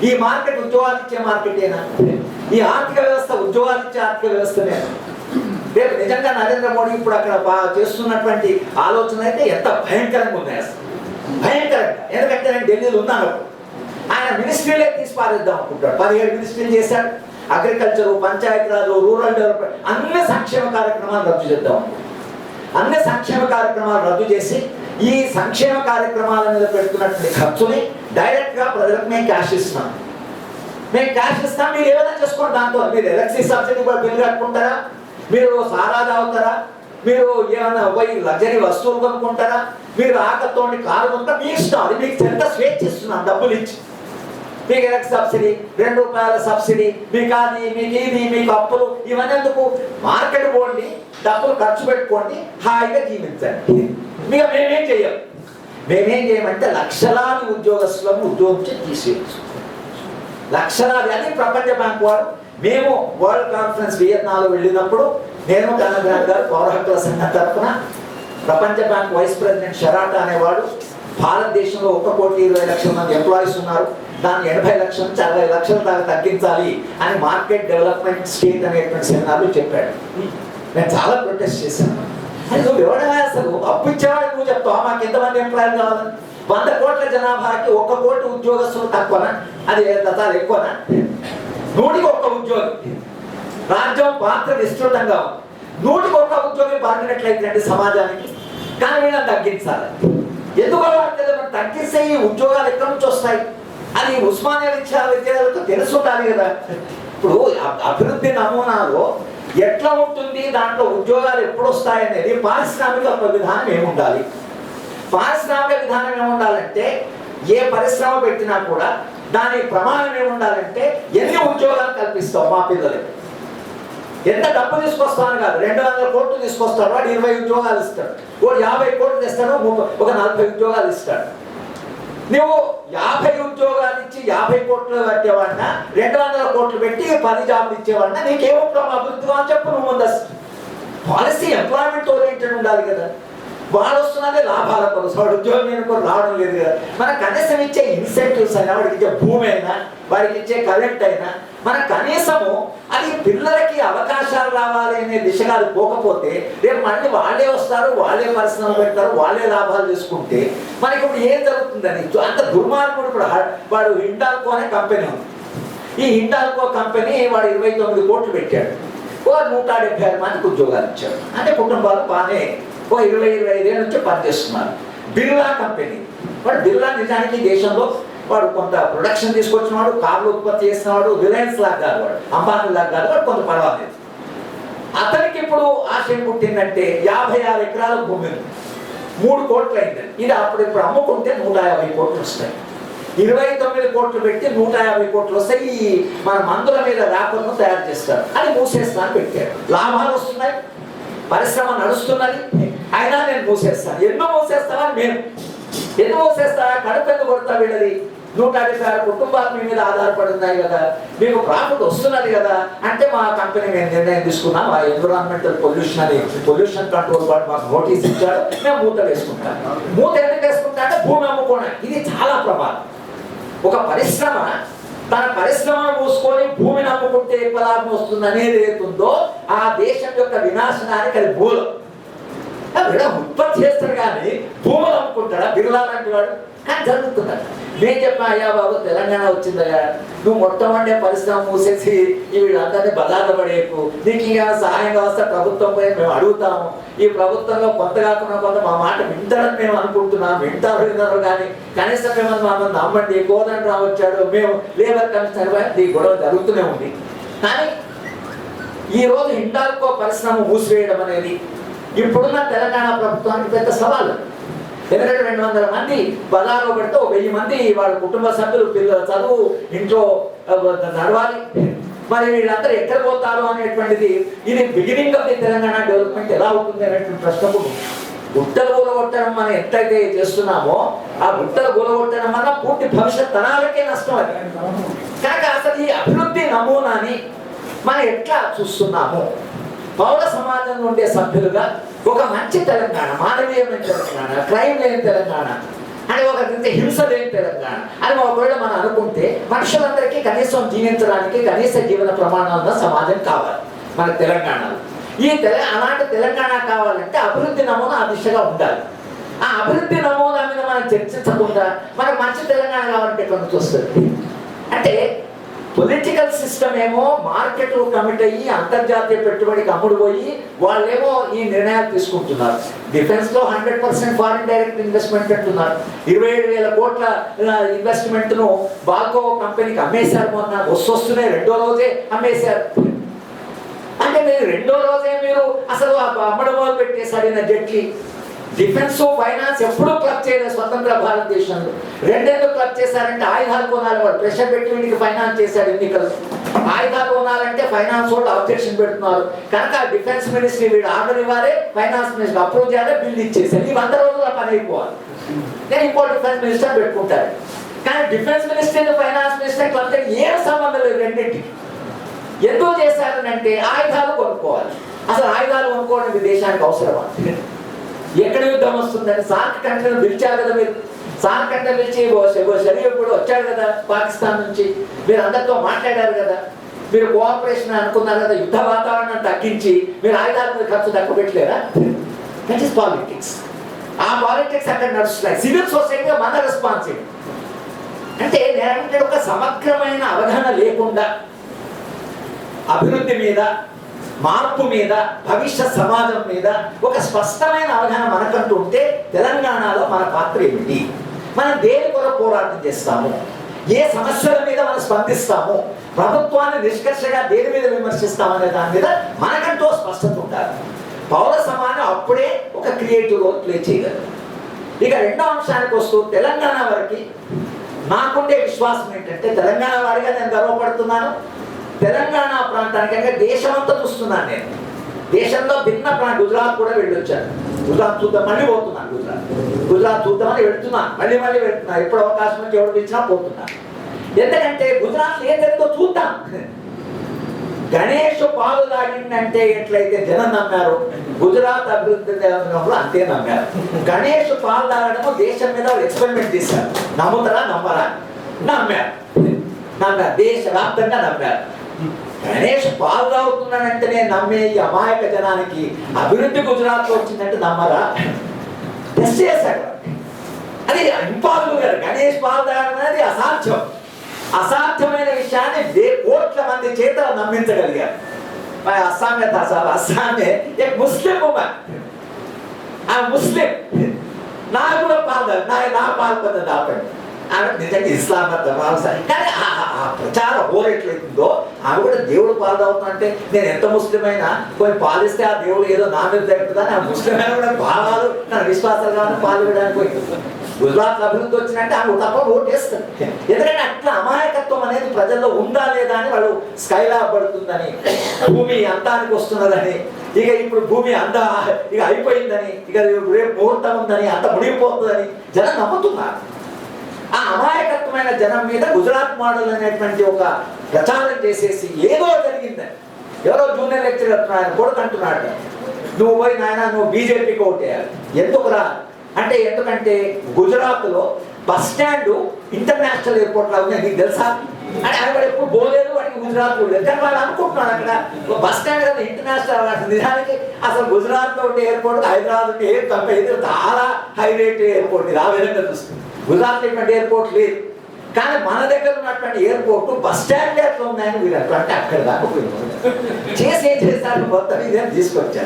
ఈ మార్కెట్ ఉద్యోగాలు ఇచ్చే మార్కెటేనా? ఈ ఆర్థిక వ్యవస్థ ఉద్యోగాలు ఇచ్చే ఆర్థిక వ్యవస్థనే. రేపు నిజంగా నరేంద్ర మోడీ ఇప్పుడు అక్కడ చేస్తున్నటువంటి ఆలోచన అయితే ఎంత భయంకరంగా ఉన్నాయి అసలు, భయంకరంగా. ఎందుకంటే నేను ఢిల్లీలో ఉన్నాను, ఆయన మినిస్ట్రీలే తీసి పారేద్దాం అనుకుంటాడు. 17 మినిస్ట్రీలు చేశాడు. అగ్రికల్చర్, పంచాయతీరాజ్, రూరల్ డెవలప్మెంట్ అన్ని సంక్షేమ కార్యక్రమాలు రద్దు చేద్దాం. అన్ని సంక్షేమ కార్యక్రమాలు రద్దు చేసి ఈ సంక్షేమ కార్యక్రమాల మీద పెడుతున్నటువంటి ఖర్చుని డైరెక్ట్ గా ప్రజలకు మేము క్యాష్ ఇస్తున్నాం, మేము క్యాష్ ఇస్తాం, మీరు ఏమైనా చేసుకోండి. దాంతో మీరు ఎలక్ట్రిసిటీ సబ్సిడీ కూడా బిల్లు కట్టుకుంటారా? మీరు సారా తాగుతారా? మీరు ఏమైనా లగ్జరీ వస్తువులు కొనుక్కుంటారా? మీరు ఆకలితోటి కారు కొనుక్కుంటా, మీ ఇష్టం. అది మీకు ఎంత స్వేచ్ఛ ఇస్తున్నాం డబ్బులు ఇచ్చి. మీకు ఎలక్ట్రిక్ సబ్సిడీ, ₹2 సబ్సిడీ, మీకు అది, మీకు ఇది, మీకు అప్పులు, ఇవన్నీ ఎందుకు? మార్కెట్ పోండి, డబ్బులు ఖర్చు పెట్టుకోండి, హాయిగా జీవించండి. మీకు మేమేం చెయ్యం. మేమేం చేయమంటే లక్షలాది ఉద్యోగస్తులను ఉద్యోగం తీసేయచ్చు, లక్షలాది. అది ప్రపంచ బ్యాంక్ వారు. మేము వరల్డ్ కాన్ఫరెన్స్ వియత్నాంలో వెళ్ళినప్పుడు నేను కన్నగ్రామ్ గారు పౌర హక్కుల సంఘం తరఫున, ప్రపంచ బ్యాంక్ వైస్ ప్రెసిడెంట్ షరాటా అనేవాడు, భారతదేశంలో 1,20,00,000 మంది ఎంప్లాయీస్ ఉన్నారు, దాన్ని 80 లక్షల నుంచి 60 లక్షల దాకా తగ్గించాలి అని మార్కెట్ డెవలప్మెంట్ స్టేట్ అనేటువంటి సెమినార్లు చెప్పాడు. నేను చాలా ప్రొటెస్ట్ చేశాను. అది నువ్వు ఎవడగా అసలు అప్పు ఇచ్చేవాడు నువ్వు చెప్తావా మాకు ఎంతమంది ఎంప్లాయీలు కావాలని? 100 కోట్ల జనాభాకి 1 కోటి ఉద్యోగస్తులు తక్కువనా? అది చాలా ఎక్కువనా? 100కి 1 ఉద్యోగి. రాజ్యం పాత్ర విస్తృతంగా ఉంది. 100కి 1 ఉద్యోగి పాటినట్లయితే సమాజానికి. కానీ వీళ్ళని తగ్గించాలి. ఎందుకు మనం తగ్గిస్తే ఈ ఉద్యోగాలు ఎక్కడి నుంచి వస్తాయి? అది ఉస్మానియా విద్యాలయాలకు తెలుసుండాలి కదా. ఇప్పుడు అభివృద్ధి నమూనాలో ఎట్లా ఉంటుంది, దాంట్లో ఉద్యోగాలు ఎప్పుడు వస్తాయనేది పారిశ్రామిక విధానం ఏముండాలి? పారిశ్రామిక విధానం ఏముండాలంటే ఏ పరిశ్రమ పెట్టినా కూడా దాని ప్రమాణం ఏముండాలంటే ఎన్ని ఉద్యోగాలు కల్పిస్తావు మా పిల్లలకి, ఎంత డబ్బు తీసుకొస్తాను కాదు. 200 కోట్లు తీసుకొస్తాడు, వాడు 20 ఉద్యోగాలు ఇస్తాడు. వాడు 50 కోట్లు తెస్తాడు, ఒక 40 ఉద్యోగాలు ఇస్తాడు. నువ్వు 50 ఉద్యోగాలు ఇచ్చి 50 కోట్లు కట్టేవాడినా, 200 కోట్లు పెట్టి 10 జాబులు ఇచ్చేవాడినా నీకేమో అభివృద్ధిగా అని చెప్పు. నువ్వు ముందు పాలసీ ఎంప్లాయ్మెంట్ ఓరియంటెడ్ ఉండాలి కదా. వాడు వస్తున్నదే లాభాల కోసం, వాడు ఉద్యోగం నేను రావడం లేదు కదా. మన కనీసం ఇచ్చే ఇన్సెంటివ్స్ అయినా, వాడికి ఇచ్చే భూమి అయినా, వాడికి ఇచ్చే కరెంట్ అయినా, మన కనీసము అది పిల్లలకి అవకాశాలు రావాలి అనే దిశగా అది పోకపోతే రేపు మళ్ళీ వాళ్ళే వస్తారు, వాళ్ళే పరిశ్రమలు పెడతారు, వాళ్ళే లాభాలు తీసుకుంటే మనకి ఇప్పుడు ఏం జరుగుతుందని అంత దుర్మార్గుడు. ఇప్పుడు వాడు హిండాల్కో అనే కంపెనీ ఉంది. ఈ హిండాల్కో కంపెనీ వాడు 29 కోట్లు పెట్టాడు, 176 మందికి ఉద్యోగాలు ఇచ్చాడు. అంటే కుటుంబాలు బాగానే 20-25 ఏళ్ళ నుంచి పనిచేస్తున్నారు. బిర్లా కంపెనీ, వాడు బిర్లా నిజానికి దేశంలో వాడు కొంత ప్రొడక్షన్ తీసుకొచ్చినవాడు, కార్లు ఉత్పత్తి చేసినవాడు, రిలయన్స్ లాగా కాదు, వాడు అంబానీ లాగా కాదు, వాడు కొంత పర్వాలేదు. అతనికి ఇప్పుడు ఆశ పుట్టిందంటే 56 ఎకరాల భూమి 3 కోట్లు అయింది. ఇది ఇప్పుడు అమ్ముకుంటే 150 కోట్లు వస్తాయి. 29 కోట్లు పెట్టి 150 కోట్లు వస్తాయి. ఈ మన మందుల మీద వ్యాపారం తయారు చేస్తారు, అది మూసేస్తాను పెట్టాడు. లాభాలు వస్తున్నాయి, పరిశ్రమ నడుస్తున్నది, అయినా నేను మూసేస్తాను. ఎన్నో మూసేస్తామని మేము ఎన్నో మూసేస్తా, కడుపు ఎందుకు కొడతా? వీళ్ళది 156 కుటుంబాలు మీ మీద ఆధారపడి ఉన్నాయి కదా, మీకు ప్రాఫిట్ వస్తున్నది కదా అంటే మా కంపెనీ మేము నిర్ణయం తీసుకున్నాం, ఆ ఎన్విరాన్మెంటల్ పొల్యూషన్ కంట్రోల్ బోర్డు మాకు నోటీస్ ఇచ్చాడు, మేము మూత వేసుకుంటాం. మూత ఎందుకు వేసుకుంటా అంటే భూమి అమ్ముకోవడం. ఇది చాలా ప్రమాదం. ఒక పరిశ్రమ తన పరిశ్రమను మూసుకొని భూమిని అమ్ముకుంటే ఎక్కువ లాభం వస్తుంది అనేది ఏతుందో ఆ దేశం యొక్క వినాశనానికి అది మూలం. ఉత్పత్తి చేస్తాడు కానీ భూములు అమ్ముకుంటాడా బిర్లా లాంటి వాడు? కానీ జరుగుతున్నాడు. నేను చెప్పా, అయ్యా బాబు తెలంగాణ వచ్చిందయ్యా, నువ్వు మొట్టమొదటి పరిశ్రమ మూసేసి వీళ్ళందరినీ బజార్లో పడేకు, నీకు ఇంకా సహాయంగా వస్తే ప్రభుత్వం పోయి మేము అడుగుతాము. ఈ ప్రభుత్వంలో కొంత కాకుండా కొంత మా మాట వింటారని మేము అనుకుంటున్నాం, వింటారు కానీ కనీసం మేము మమ్మల్ని నమ్మండి. కోదండ రావు వచ్చాడు, మేము లేబర్ కమిషనర్, ఈ గొడవ జరుగుతూనే ఉంది. కానీ ఈరోజు హిండాల్కో పరిశ్రమ మూసివేయడం అనేది ఇప్పుడున్న తెలంగాణ ప్రభుత్వానికి పెద్ద సవాలు. ఎందుకంటే 200 మంది బజార్లో పెడితే 1000 మంది వాళ్ళ కుటుంబ సభ్యులు, పిల్లల చదువు ఇంట్లో నడవాలి. మరి వీళ్ళందరూ ఎక్కడ పోతారు అనేటువంటిది, ఇది beginning of the Telangana development ఎలా అవుతుంది అనేటువంటి ప్రశ్నకు గుట్టలు కూలగొట్టడం మనం ఎట్లయితే చేస్తున్నామో ఆ గుట్టలు కూలగొట్టడం వల్ల పూర్తి భవిష్యత్ తరాలకే నష్టం అది. కనుక అసలు ఈ అభివృద్ధి నమూనాని మనం ఎట్లా చూస్తున్నాము, పౌర సమాజంలో ఉండే సభ్యులుగా ఒక మంచి తెలంగాణ, మానవీయమైన తెలంగాణ, క్రైమ్ లేని తెలంగాణ అని ఒక హింస లేని తెలంగాణ అని ఒకవేళ మనం అనుకుంటే మనుషులందరికీ కనీసం జీవించడానికి కనీస జీవన ప్రమాణాల సమాజం కావాలి మన తెలంగాణలో. అలాంటి తెలంగాణ కావాలంటే అభివృద్ధి నమూనా ఆ దిశగా ఉండాలి. ఆ అభివృద్ధి నమూనా మీద మనం చర్చించకుండా మనకు మంచి తెలంగాణ కావాలంటే ఎక్కడ నుంచి వస్తుంది అంటే, పొలిటికల్ సిస్టమ్ ఏమో మార్కెట్ కమిట్ అయ్యి అంతర్జాతీయ పెట్టుబడికి అమ్ముడు పోయి వాళ్ళేమో ఈ నిర్ణయాలు తీసుకుంటున్నారు. డిఫెన్స్ లో 100% ఫారిన్ డైరెక్ట్ ఇన్వెస్ట్మెంట్ అంటున్నారు. 27,000 కోట్ల ఇన్వెస్ట్మెంట్ ను బాల్కో కంపెనీకి అమ్మేశారు. మొన్న వస్తున్నాయి, 2వ రోజే అమ్మేశారు. అంటే మీరు 2వ రోజే మీరు అసలు అమ్మడం మొదలు పెట్టేశారు ఈయన జెట్లీ. డిఫెన్స్ ఫైనాన్స్ ఎప్పుడూ క్లబ్ చేయలేదు స్వతంత్ర భారతదేశంలో. రెండేళ్ళు క్లబ్ చేశారంటే ఆయుధాలు కొనాలి, వాడు ప్రెషర్ పెట్టి వీడికి ఫైనాన్స్ చేశాడు ఎన్నికలు. ఆయుధాలు కొనాలంటే ఫైనాన్స్ వాళ్ళు అబ్జెక్షన్ పెడుతున్నారు. కనుక డిఫెన్స్ మినిస్ట్రీ వీడు ఆర్డర్ ఇవ్వాలి, ఫైనాన్స్ మినిస్టర్ అప్రూవ్ చేయాలి, బిల్ ఇచ్చేసారు. ఈ 100 రోజుల పని అయిపోవాలి. నేను ఇంకో డిఫెన్స్ మినిస్టర్ పెట్టుకుంటారు. కానీ defence minister finance minister club చేయడం ఏం సంబంధం లేదు రెండింటికి. ఎందుకు చేశారనంటే ఆయుధాలు కొనుక్కోవాలి. అసలు ఆయుధాలు కొనుక్కోవడం దేశానికి అవసరమా? ఎక్కడ యుద్ధం వస్తుందని సార్క్ కంట్రీని పిలిచారు కదా మీరు. సార్క్ కంట్రీ పిలిచి షరీఫ్ కూడా వచ్చాడు కదా పాకిస్తాన్ నుంచి. మీరు అందరితో మాట్లాడారు కదా, మీరు కోఆపరేషన్ అనుకున్నారు కదా. యుద్ధ వాతావరణం తగ్గించి మీరు ఆయుధాల మీద ఖర్చు తక్కువ పెట్టలేరా? That is politics. ఆ పాలిటిక్స్ అక్కడ నడుస్తున్నాయి. సివిల్ సొసైటీగా మన రెస్పాన్సిబిలిటీ అంటే నేనంటే ఒక సమగ్రమైన అవగాహన లేకుండా అభివృద్ధి మీద, మార్పు మీద, భవిష్యత్ సమాజం మీద ఒక స్పష్టమైన అవగాహన మనకంటూ ఉంటే తెలంగాణలో మన పాత్ర ఏమిటి, మనం దేని కొరకు పోరాటం చేస్తాము, ఏ సమస్యల మీద మనం స్పందిస్తాము, ప్రభుత్వాన్ని నిష్కర్షగా దేని మీద విమర్శిస్తామనే దాని మీద మనకంటూ స్పష్టత ఉండాలి. పౌర సమాజం అప్పుడే ఒక క్రియేటివ్ రోల్ ప్లే చేయగలరు. ఇక 2వ అంశానికి వస్తూ తెలంగాణ వారికి నాకుండే విశ్వాసం ఏంటంటే, తెలంగాణ వారిగా నేను గర్వపడుతున్నాను. తెలంగాణ ప్రాంతానికంటే దేశమంతా చూస్తున్నాను నేను. దేశంలో భిన్న గుజరాత్ కూడా వెళ్ళొచ్చాను. గుజరాత్ చూద్దాం, మళ్ళీ పోతున్నాను. గుజరాత్ చూద్దామని వెళ్తున్నాను, మళ్ళీ వెళ్తున్నాను. ఎప్పుడు అవకాశం వచ్చి ఎవరు ఇచ్చినా పోతున్నాను. ఎందుకంటే గుజరాత్ ఏం జరిగిందో చూద్దాం. గణేష్ పాలు తాగిందంటే ఎట్లయితే జనం నమ్మారు, గుజరాత్ అభివృద్ధి దేవంలో అంతే నమ్మారు. గణేష్ పాలు తాగడము దేశం మీద ఎక్స్పెరిమెంట్ చేశారు. నమ్ముతారా నమ్మరా? నమ్మారు. దేశవ్యాప్తంగా నమ్మారు. గణేష్ పాలు తాగుతున్నానంటేనే నమ్మే ఈ అమాయక జనానికి అభివృద్ధి గుజరాత్ లో వచ్చిందంటే నమ్మరా? టెస్ట్ చేశాడు. అది ఇంపాసిబుల్ గారు. గణేష్ పాలు తాగడం అనేది అసాధ్యం. అసాధ్యమైన విషయాన్ని కోట్ల మంది చేత నమ్మించగలిగారు. అస్సామే అస్సామే ముస్లిం ఉమెన్, ఆ ముస్లిం నాకు కూడా పాలు నా పాలు పద్ధతి ఆపండి. ఆమె నిజంగా ఇస్లాం కానీ ఆ ప్రచారం హోరెట్లయితుందో ఆమె కూడా దేవుడు పాలు తాగుతుందంటే నేను ఎంత ముస్లిం అయినా కొన్ని పాలిస్తే ఆ దేవుడు ఏదో నా మీద తగ్గుతుందని ఆ ముస్లిం అయినా కూడా భావాలు తన విశ్వాసాలు కానీ పాలు ఇవ్వడానికి పోయింది. గుజరాత్ అభివృద్ధి వచ్చినట్టే ఆమె తప్ప ఓటు వేస్తుంది. ఎందుకంటే అట్లా అమాయకత్వం అనేది ప్రజల్లో ఉందా లేదా అని వాళ్ళు స్కైలా పడుతుందని, భూమి అంతానికి వస్తున్నదని, ఇక ఇప్పుడు భూమి ఇక అయిపోయిందని, ఇక రేపు ముహూర్తం ఉందని, అంత మునిగిపోతుందని జనం నమ్ముతున్నారు. ఆ అమాయకత్వమైన జనం మీద గుజరాత్ మోడల్ అనేటువంటి ఒక ప్రచారం చేసేసి ఏదో జరిగిందని, ఎవరో జూనియర్ లెక్చరర్ ఆయన కొడుకు అంటున్నాడు, నువ్వు పోయి నాయన నువ్వు బీజేపీకి ఓటేయాలి. ఎందుకురా అంటే, ఎందుకంటే గుజరాత్ లో బస్ స్టాండ్ ఇంటర్నేషనల్ ఎయిర్పోర్ట్ లా ఉంది, నీకు తెలుసా అని ఆయన ఎప్పుడు పోలేదు. వాడికి గుజరాత్ లేదు కానీ వాళ్ళు అనుకుంటున్నాడు అక్కడ బస్ స్టాండ్ కదా ఇంటర్నేషనల్. నిజానికి అసలు గుజరాత్ లో ఉండే ఎయిర్పోర్ట్ హైదరాబాద్ ఉండే చాలా హై రేట్ ఎయిర్పోర్ట్ ఇది. ఆ విధంగా చూస్తుంది. గుజరాత్ ఇటువంటి ఎయిర్పోర్ట్ లేదు. కానీ మన దగ్గర ఉన్నటువంటి ఎయిర్పోర్ట్ బస్ స్టాండ్ ఎట్లా ఉన్నాయని వీళ్ళు అట్లా అంటే అక్కడ దాకా చేసి ఏం చేశారు, మొత్తం ఇదేం తీసుకొచ్చి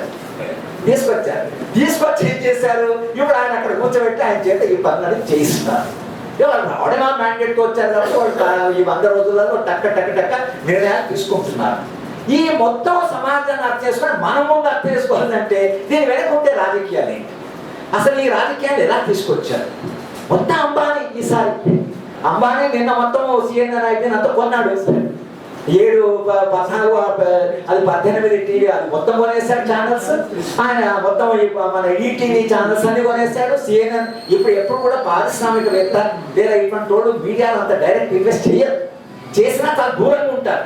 ఏం చేశారు, ఇప్పుడు ఆయన అక్కడ కూర్చోబెట్టి ఆయన చేత ఈ పనులను చేయిస్తున్నారు. వాళ్ళు రావడమే మ్యాండేట్కి వచ్చారు కాబట్టి వాళ్ళు ఈ 100 రోజులలో టక్క నిర్ణయాలు తీసుకుంటున్నారు. ఈ మొత్తం సమాజాన్ని అర్థం చేసుకొని మన ముందు అర్థం చేసుకోవాలంటే దీని వెనకుంటే రాజకీయాలు ఏంటి, అసలు ఈ రాజకీయాలు ఎలా తీసుకొచ్చారు. మొత్తం అంబానీ ఈసారి అంబానీ నిన్న మొత్తం CNN అయిపోయిన అంతా కొన్నాడు. 14 అది 18 టీవీ, అది మొత్తం కొనేసాడు ఛానల్స్ ఆయన. మొత్తం మన ఈటీవీ ఛానల్స్ అన్ని కొనేసాడు. సిఎన్ఎన్ ఎప్పుడు కూడా పారిశ్రామికవేత్త లేదా ఇటువంటి తోడు మీడియాలో అంత డైరెక్ట్ ఇన్వెస్ట్ చేయరు, చేసినా చాలా దూరంగా ఉంటారు.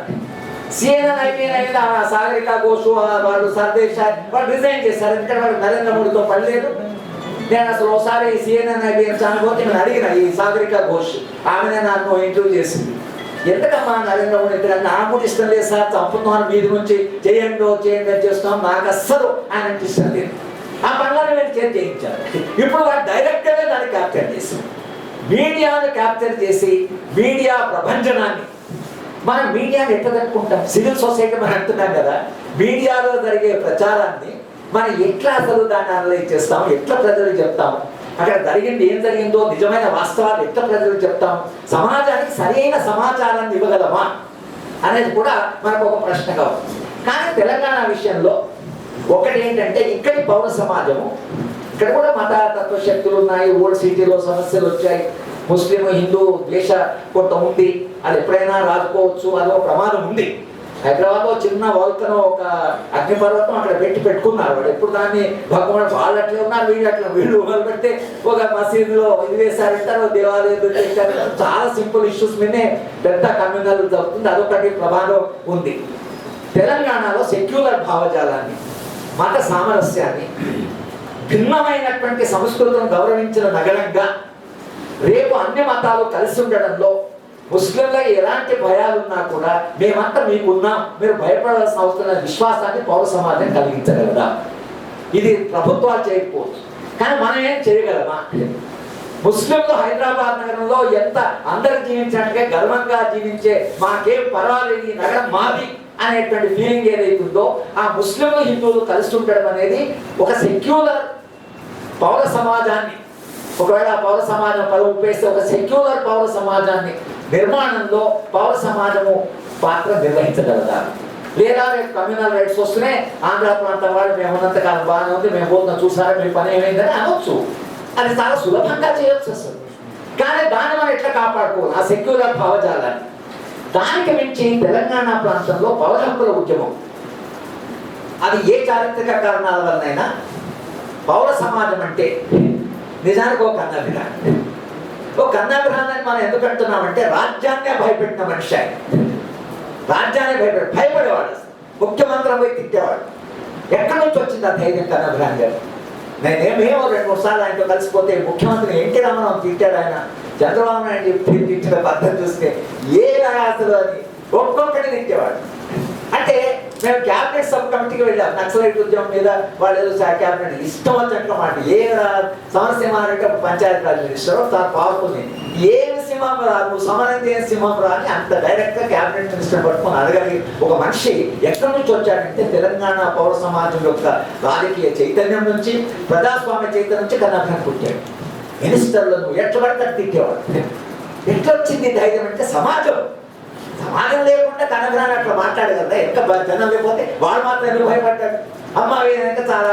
సిఎన్ఎన్ అయిపోయిన సాగరిక ఘోష్ వాళ్ళు సర్దేశాయ్ వాళ్ళు రిజైన్ చేశారు, ఎందుకంటే వాళ్ళు నరేంద్ర మోడీతో పడలేదు. నేను అసలు ఒకసారి సిఎన్ఎన్ అయిపోయిన ఛానల్ పోతే నేను అడిగిన ఈ సాగరిక ఘోష్, ఆమెనే నన్ను ఇంటర్వ్యూ చేసింది. ఎందుకమ్మా నరేంద్ర మోడీ ఎందుకంటే నాకు కూడా ఇష్టం లేదు సార్, చంపుతున్నాను మీది నుంచి, చేయండి అని చేస్తున్నాం, నాకు అస్సలు ఆయన అంటే ఇష్టం లేదు. ఆ పనులను నేను చేయించారు. ఇప్పుడు వాళ్ళు డైరెక్ట్గా దాన్ని క్యాప్చర్ చేశారు, మీడియాను క్యాప్చర్ చేసి మీడియా ప్రభంజనాన్ని. మనం మీడియాని ఎట్లా తట్టుకుంటాం? సివిల్ సొసైటీ మనం అంటున్నాం కదా, మీడియాలో జరిగే ప్రచారాన్ని మనం ఎట్లా అసలు దాన్ని అనలైజ్ చేస్తాము, ఎట్లా ప్రజలకు చెప్తాము, అక్కడ జరిగింది ఏం జరిగిందో నిజమైన వాస్తవాలు ఎట్లా ప్రజలకు చెప్తాము, సమాజానికి సరైన సమాచారాన్ని ఇవ్వగలమా అనేది కూడా మనకు ఒక ప్రశ్నగా ఉంది. కానీ తెలంగాణ విషయంలో ఒకటి ఏంటంటే, ఇక్కడి పౌర సమాజము, ఇక్కడ కూడా మత తత్వ శక్తులు ఉన్నాయి, ఓల్డ్ సిటీలో సమస్యలు వచ్చాయి, ముస్లిం హిందూ ద్వేష కొంత ఉంది, అది ఎప్పుడైనా రాకపోవచ్చు, అదో ప్రమాదం ఉంది. హైదరాబాద్లో చిన్న వల్కనో ఒక అగ్నిపర్వతం అక్కడ పెట్టుకున్నారు, వాడు ఎప్పుడు దాన్ని భగవాన్ వాళ్ళు అట్లే ఉన్నారు, వీళ్ళు అట్లా వీళ్ళు మొదలు పెడితే ఒక మసీదులో ఇది వేశారంటారు, దేవాలయాలు చేశారు, చాలా సింపుల్ ఇష్యూస్ మీదే పెద్ద కమ్యూనల్ జరుగుతుంది, అదొకటి ప్రమాదం ఉంది. తెలంగాణలో సెక్యులర్ భావజాలాన్ని, మత సామరస్యాన్ని, భిన్నమైనటువంటి సంస్కృతిని గౌరవించిన నగరంగా రేపు అన్ని మతాలు కలిసి ఉండడంలో ముస్లింల ఎలాంటి భయాలున్నా కూడా మేమంతా మీకున్నాం, మీరు భయపడాల్సిన అవసరం విశ్వాసాన్ని పౌర సమాజం కలిగించగలదా? ఇది ప్రభుత్వాలు చేయకపోవచ్చు, కానీ మనం ఏం చేయగలమా? ముస్లింలు హైదరాబాద్ నగరంలో ఎంత అందరు జీవించినట్టుగా గర్వంగా జీవించే, మాకేం పర్వాలేదు ఈ నగరం మాది అనేటువంటి ఫీలింగ్ ఏదైతుందో, ఆ ముస్లింలు హిందువులు కలిసి ఉండడం అనేది ఒక సెక్యులర్ పౌర సమాజాన్ని, ఒకవేళ పౌర సమాజం ఉపయోగిస్తే ఒక సెక్యులర్ పౌర సమాజాన్ని నిర్మాణంలో పౌర సమాజము పాత్ర నిర్వహించగలదా? లేదా రేపు కమ్యూనల్ రైట్స్ వస్తున్నాయి, ఆంధ్ర ప్రాంతం వాళ్ళు మేము ఉన్నంతకాలం బాగానే ఉంది, మేము పోతున్నా చూసారా మీ పని ఏమైందని అనొచ్చు, అది చాలా సులభంగా చేయొచ్చు అసలు. కానీ దాన్ని మనం ఎట్లా కాపాడుకోవాలి, ఆ సెక్యులర్ భావజాలాన్ని? దానికి మించి తెలంగాణ ప్రాంతంలో పౌర హక్కుల ఉద్యమం, అది ఏ చారిత్రక కారణాల వల్లనైనా పౌర సమాజం అంటే నిజానికి ఒక కన్నభిరాన్ని, ఓ కన్నభిరాన్ని మనం ఎందుకు అంటున్నామంటే, రాజ్యాన్నే భయపెట్టిన మనిషి ఆయన. రాజ్యాన్ని భయపడేవాడు, ముఖ్యమంత్రి పోయి తిట్టేవాడు. ఎక్కడి నుంచి వచ్చింది ఆ ధైర్యం కన్నభిరాన్ గారు? నేనేమేమో 2-3 సార్లు ఆయనతో కలిసిపోతే ముఖ్యమంత్రి ఎన్టీ రామారావు తిట్టాడు, ఆయన చంద్రబాబు నాయుడు తిట్టిన పద్ధతి చూస్తే ఏ అసలు అని ఒక్కొక్కటి తిట్టేవాడు. అంటే మేము క్యాబినెట్ సబ్ కమిటీకి వెళ్ళాం, నక్సలైట్ ఉద్యమం మీద వాళ్ళు ఏదో క్యాబినెట్ ఇష్టం వచ్చినట్లు మాట, ఏ సమస్య అంటే పంచాయతీ రాజ్ మినిస్టర్ చాలా పవర్ఫుల్, ఏమి సింహం రా నువ్వు సమరం చేయని సింహం రా అని అంత డైరెక్ట్ గా క్యాబినెట్ మినిస్టర్ పట్టుకొని అడగలి ఒక మనిషి ఎక్కడి నుంచి వచ్చాడంటే, తెలంగాణ పౌర సమాజం యొక్క రాజకీయ చైతన్యం నుంచి, ప్రజాస్వామ్య చైతన్యం నుంచి కన్నభిరాన్ పుట్టాడు. మినిస్టర్లు నువ్వు ఎట్లా పడితే తిట్టేవాడు. ఎట్లా వచ్చింది ధైర్యం అంటే, సమాజం లేకుండా కన్నభిరాన్ అట్లా మాట్లాడు కదా, ఎంత జనం లేకపోతే వాడు మాత్రం ఎందుకు భయపడ్డాడు? అమ్మ వీళ్ళంటే చాలా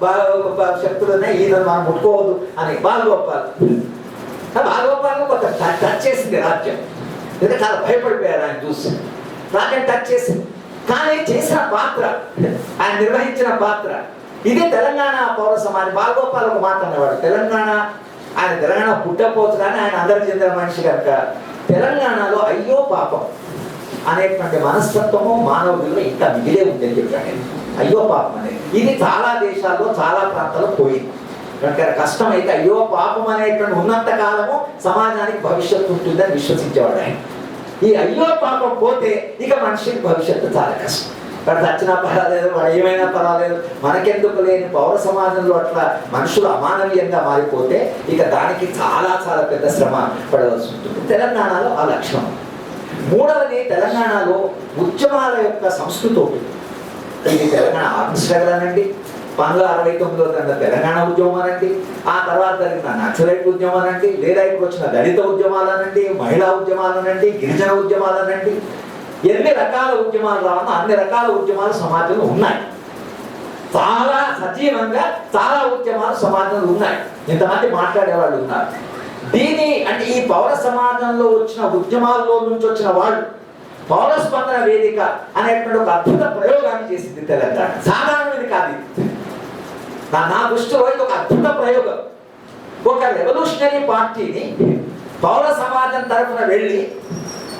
బాగా శక్తులు ఉన్నాయి, ఈయన మనం ముట్టుకోవద్దు అని బాలగోపాలను కొంత టచ్ చేసింది రాజ్యం, ఎందుకంటే చాలా భయపడిపోయారు ఆయన చూసి, రాజ్యం టచ్ చేసింది. కానీ చేసిన పాత్ర, ఆయన నిర్వహించిన పాత్ర, ఇది తెలంగాణ పౌర సమాజం. బాలగోపాల్ ఒక మాట అనేవాడు, ఆయన తెలంగాణ పుట్టపోవచ్చు కానీ ఆయన అందరికి చెందిన మనిషి కనుక తెలంగాణలో అయ్యో పాపం అనేటువంటి మనస్తత్వము మానవ విలువ ఇంకా మిగిలే ఉందని చెప్పాడు. అయ్యో పాపం అనేది ఇది చాలా దేశాల్లో చాలా ప్రాంతాల్లో పోయింది కనుక కష్టమైతే అయ్యో పాపం అనేటువంటి ఉన్నంత కాలము సమాజానికి భవిష్యత్తు ఉంటుందని విశ్వసించేవాడు ఆయన. ఈ అయ్యో పాపం పోతే ఇక మనిషికి భవిష్యత్తు చాలా కష్టం. ఇక్కడ చచ్చినా పర్వాలేదు, వాడు ఏమైనా పర్వాలేదు, మనకెందుకు లేని పౌర సమాజంలో అట్లా మనుషులు అమానవీయంగా మారిపోతే ఇక దానికి చాలా చాలా పెద్ద శ్రమ పడవలసి ఉంటుంది. తెలంగాణలో ఆ లక్షణం. మూడవది, తెలంగాణలో ఉద్యమాల యొక్క సంస్కృతి ఉంటుంది. ఇది తెలంగాణ ఆర్మిస్ట్రగల్ అనండి, 1969లో జరిగిన తెలంగాణ ఉద్యమం అనండి, ఆ తర్వాత జరిగిన నక్సలైట్ ఉద్యమం అనండి, లేదా ఇప్పుడు వచ్చిన దళిత ఉద్యమాలు అనండి, మహిళా ఉద్యమాలు అనండి, గిరిజన ఉద్యమాలు అనండి, ఎన్ని రకాల ఉద్యమాలు రావాలో అన్ని రకాల ఉద్యమాలు సమాజంలో ఉన్నాయి. చాలా సజీవంగా చాలా ఉద్యమాలు సమాజంలో ఉన్నాయి, ఇంతమంది మాట్లాడేవాళ్ళు ఉన్నారు. అంటే ఈ పౌర సమాజంలో వచ్చిన ఉద్యమాల్లో నుంచి వచ్చిన వాళ్ళు పౌర స్పందన వేదిక అనేటువంటి ఒక అద్భుత ప్రయోగాన్ని చేసింది తెలంగాణ. సాధారణమైనది కాదు ఇది. నా దృష్టిలో ఇది ఒక అద్భుత ప్రయోగం. ఒక రెవల్యూషనరీ పార్టీని పౌర సమాజం తరఫున వెళ్ళి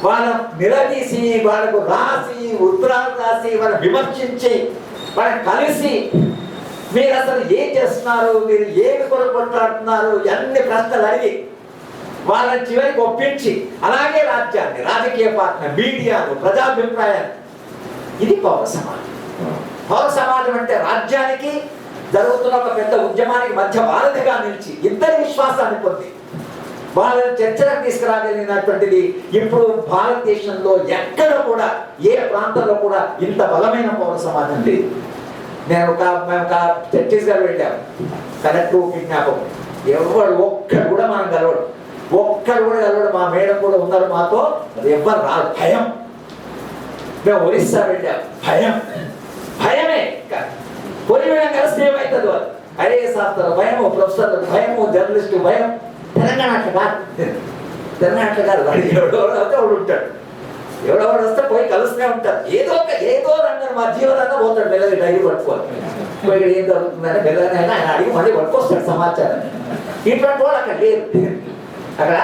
వాళ్ళను నిలదీసి, వాళ్ళకు రాసి, ఉత్తరాలు రాసి, వాళ్ళని విమర్శించి, వాళ్ళని కలిసి మీరు అసలు ఏం చేస్తున్నారు, మీరు ఏమి కొరకు కొట్లాడుతున్నారు, అన్ని ప్రశ్నలు అడిగి వాళ్ళని చివరికి ఒప్పించి, అలాగే రాజ్యాన్ని, రాజకీయ పార్టీ, మీడియాను, ప్రజాభిప్రాయాన్ని, ఇది పౌర సమాజం. పౌర సమాజం అంటే రాజ్యానికి జరుగుతున్న ఒక పెద్ద ఉద్యమానికి మధ్య వారధిగా నిలిచి ఇద్దరి విశ్వాసాన్ని పొంది వాళ్ళని చర్చలకు తీసుకురాగలిగినటువంటిది ఇప్పుడు భారతదేశంలో ఎక్కడ కూడా, ఏ ప్రాంతంలో కూడా ఇంత బలమైన పౌర సమాజం లేదు. మేము ఒక ఛత్తీస్గఢ్ వెళ్ళాము, కలెక్టర్ కిడ్నాపం. ఎవడు ఒక్కడు కూడా మనం కలవడు, ఒక్కడు కూడా కలవడు. మా మేడం కూడా ఉన్నారు మాతో, అది ఎవ్వరు రాదు, భయం. మేము ఒరిస్సా వెళ్ళాము, భయం, భయమే. కొన్ని మేడం కలిస్తే ఏమవుతుంది, వాళ్ళు ఐఏఎస్ ఆఫీసర్ భయము, ప్రొఫెసర్లకు భయము, జర్నలిస్టు భయం. తెలంగాణ అట్లా కాదు, తెలంగాణ అట్లా కాదు. వాడు ఎవడెవడు వస్తే వాడు ఉంటాడు, ఎవడెవడు వస్తే పోయి కలుస్తూనే ఉంటారు. ఏదో రంగం మా జీవనంగా పోతాడు, మెల్లగా డైరీ పట్టుకోవాలి. పోయి ఏం జరుగుతుందని మెల్లగానైనా ఆయన అడిగి మళ్ళీ పట్టుకొస్తాడు సమాచారం. ఇటువంటి వాళ్ళు అక్కడ లేరు, అక్కడ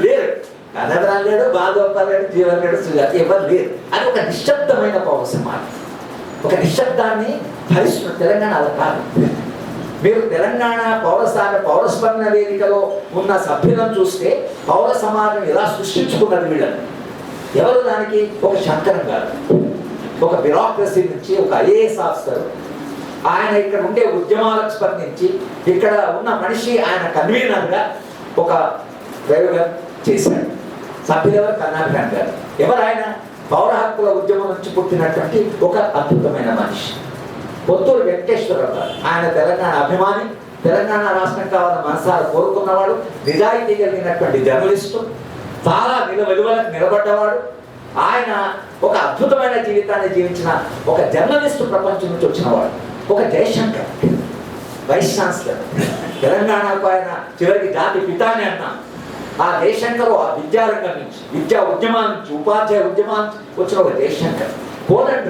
లేరు. కన్నడరాలు లేడు, బాధోపాలు లేడు, జీవన్ లేడు, సుజాత ఎవరు లేరు. అది ఒక నిశ్శబ్దమైన పౌర సమాజం, ఒక నిశ్శబ్దాన్ని భరిస్తున్న తెలంగాణ అలా కాదు. మీరు తెలంగాణ పౌర స్పందన వేదికలో ఉన్న సభ్యులను చూస్తే పౌర సమాజం ఎలా సృష్టించుకున్నది వీళ్ళని. ఎవరు దానికి? ఒక శంకరం గారు, ఒక బ్యూరోక్రసీ నుంచి ఒక ఐఏఎస్ ఆఫీసర్. ఆయన ఇక్కడ ఉండే ఉద్యమాలకు స్పందించి ఇక్కడ ఉన్న మనిషి ఆయన కన్వీనర్గా ఒక ప్రయోగం చేశాడు. సభ్యులెవరు? కర్ణాటక గారు. ఎవరు ఆయన? పౌర హక్కుల ఉద్యమం నుంచి పుట్టినటువంటి ఒక అద్భుతమైన మనిషి పొత్తూరు వెంకటేశ్వరరావు గారు. ఆయన తెలంగాణ అభిమాని, తెలంగాణ రాష్ట్రం కావాలని మనసారా కోరుకున్నవాడు, నిజాయితీ కలిగినటువంటి జర్నలిస్టు, చాలా విలువలకు నిలబడ్డవాడు. ఆయన ఒక అద్భుతమైన జీవితాన్ని జీవించిన ఒక జర్నలిస్టు, ప్రపంచం నుంచి వచ్చినవాడు. ఒక జయశంకర్ వైస్ ఛాన్సలర్, తెలంగాణకు ఆయన చివరికి జాతి పితాని అన్నా. ఆ జయశంకర్ ఆ విద్యారంగం నుంచి, విద్యా ఉద్యమాల నుంచి, ఉపాధ్యాయ ఉద్యమాల నుంచి వచ్చిన ఒక జయశంకర్. కోదండ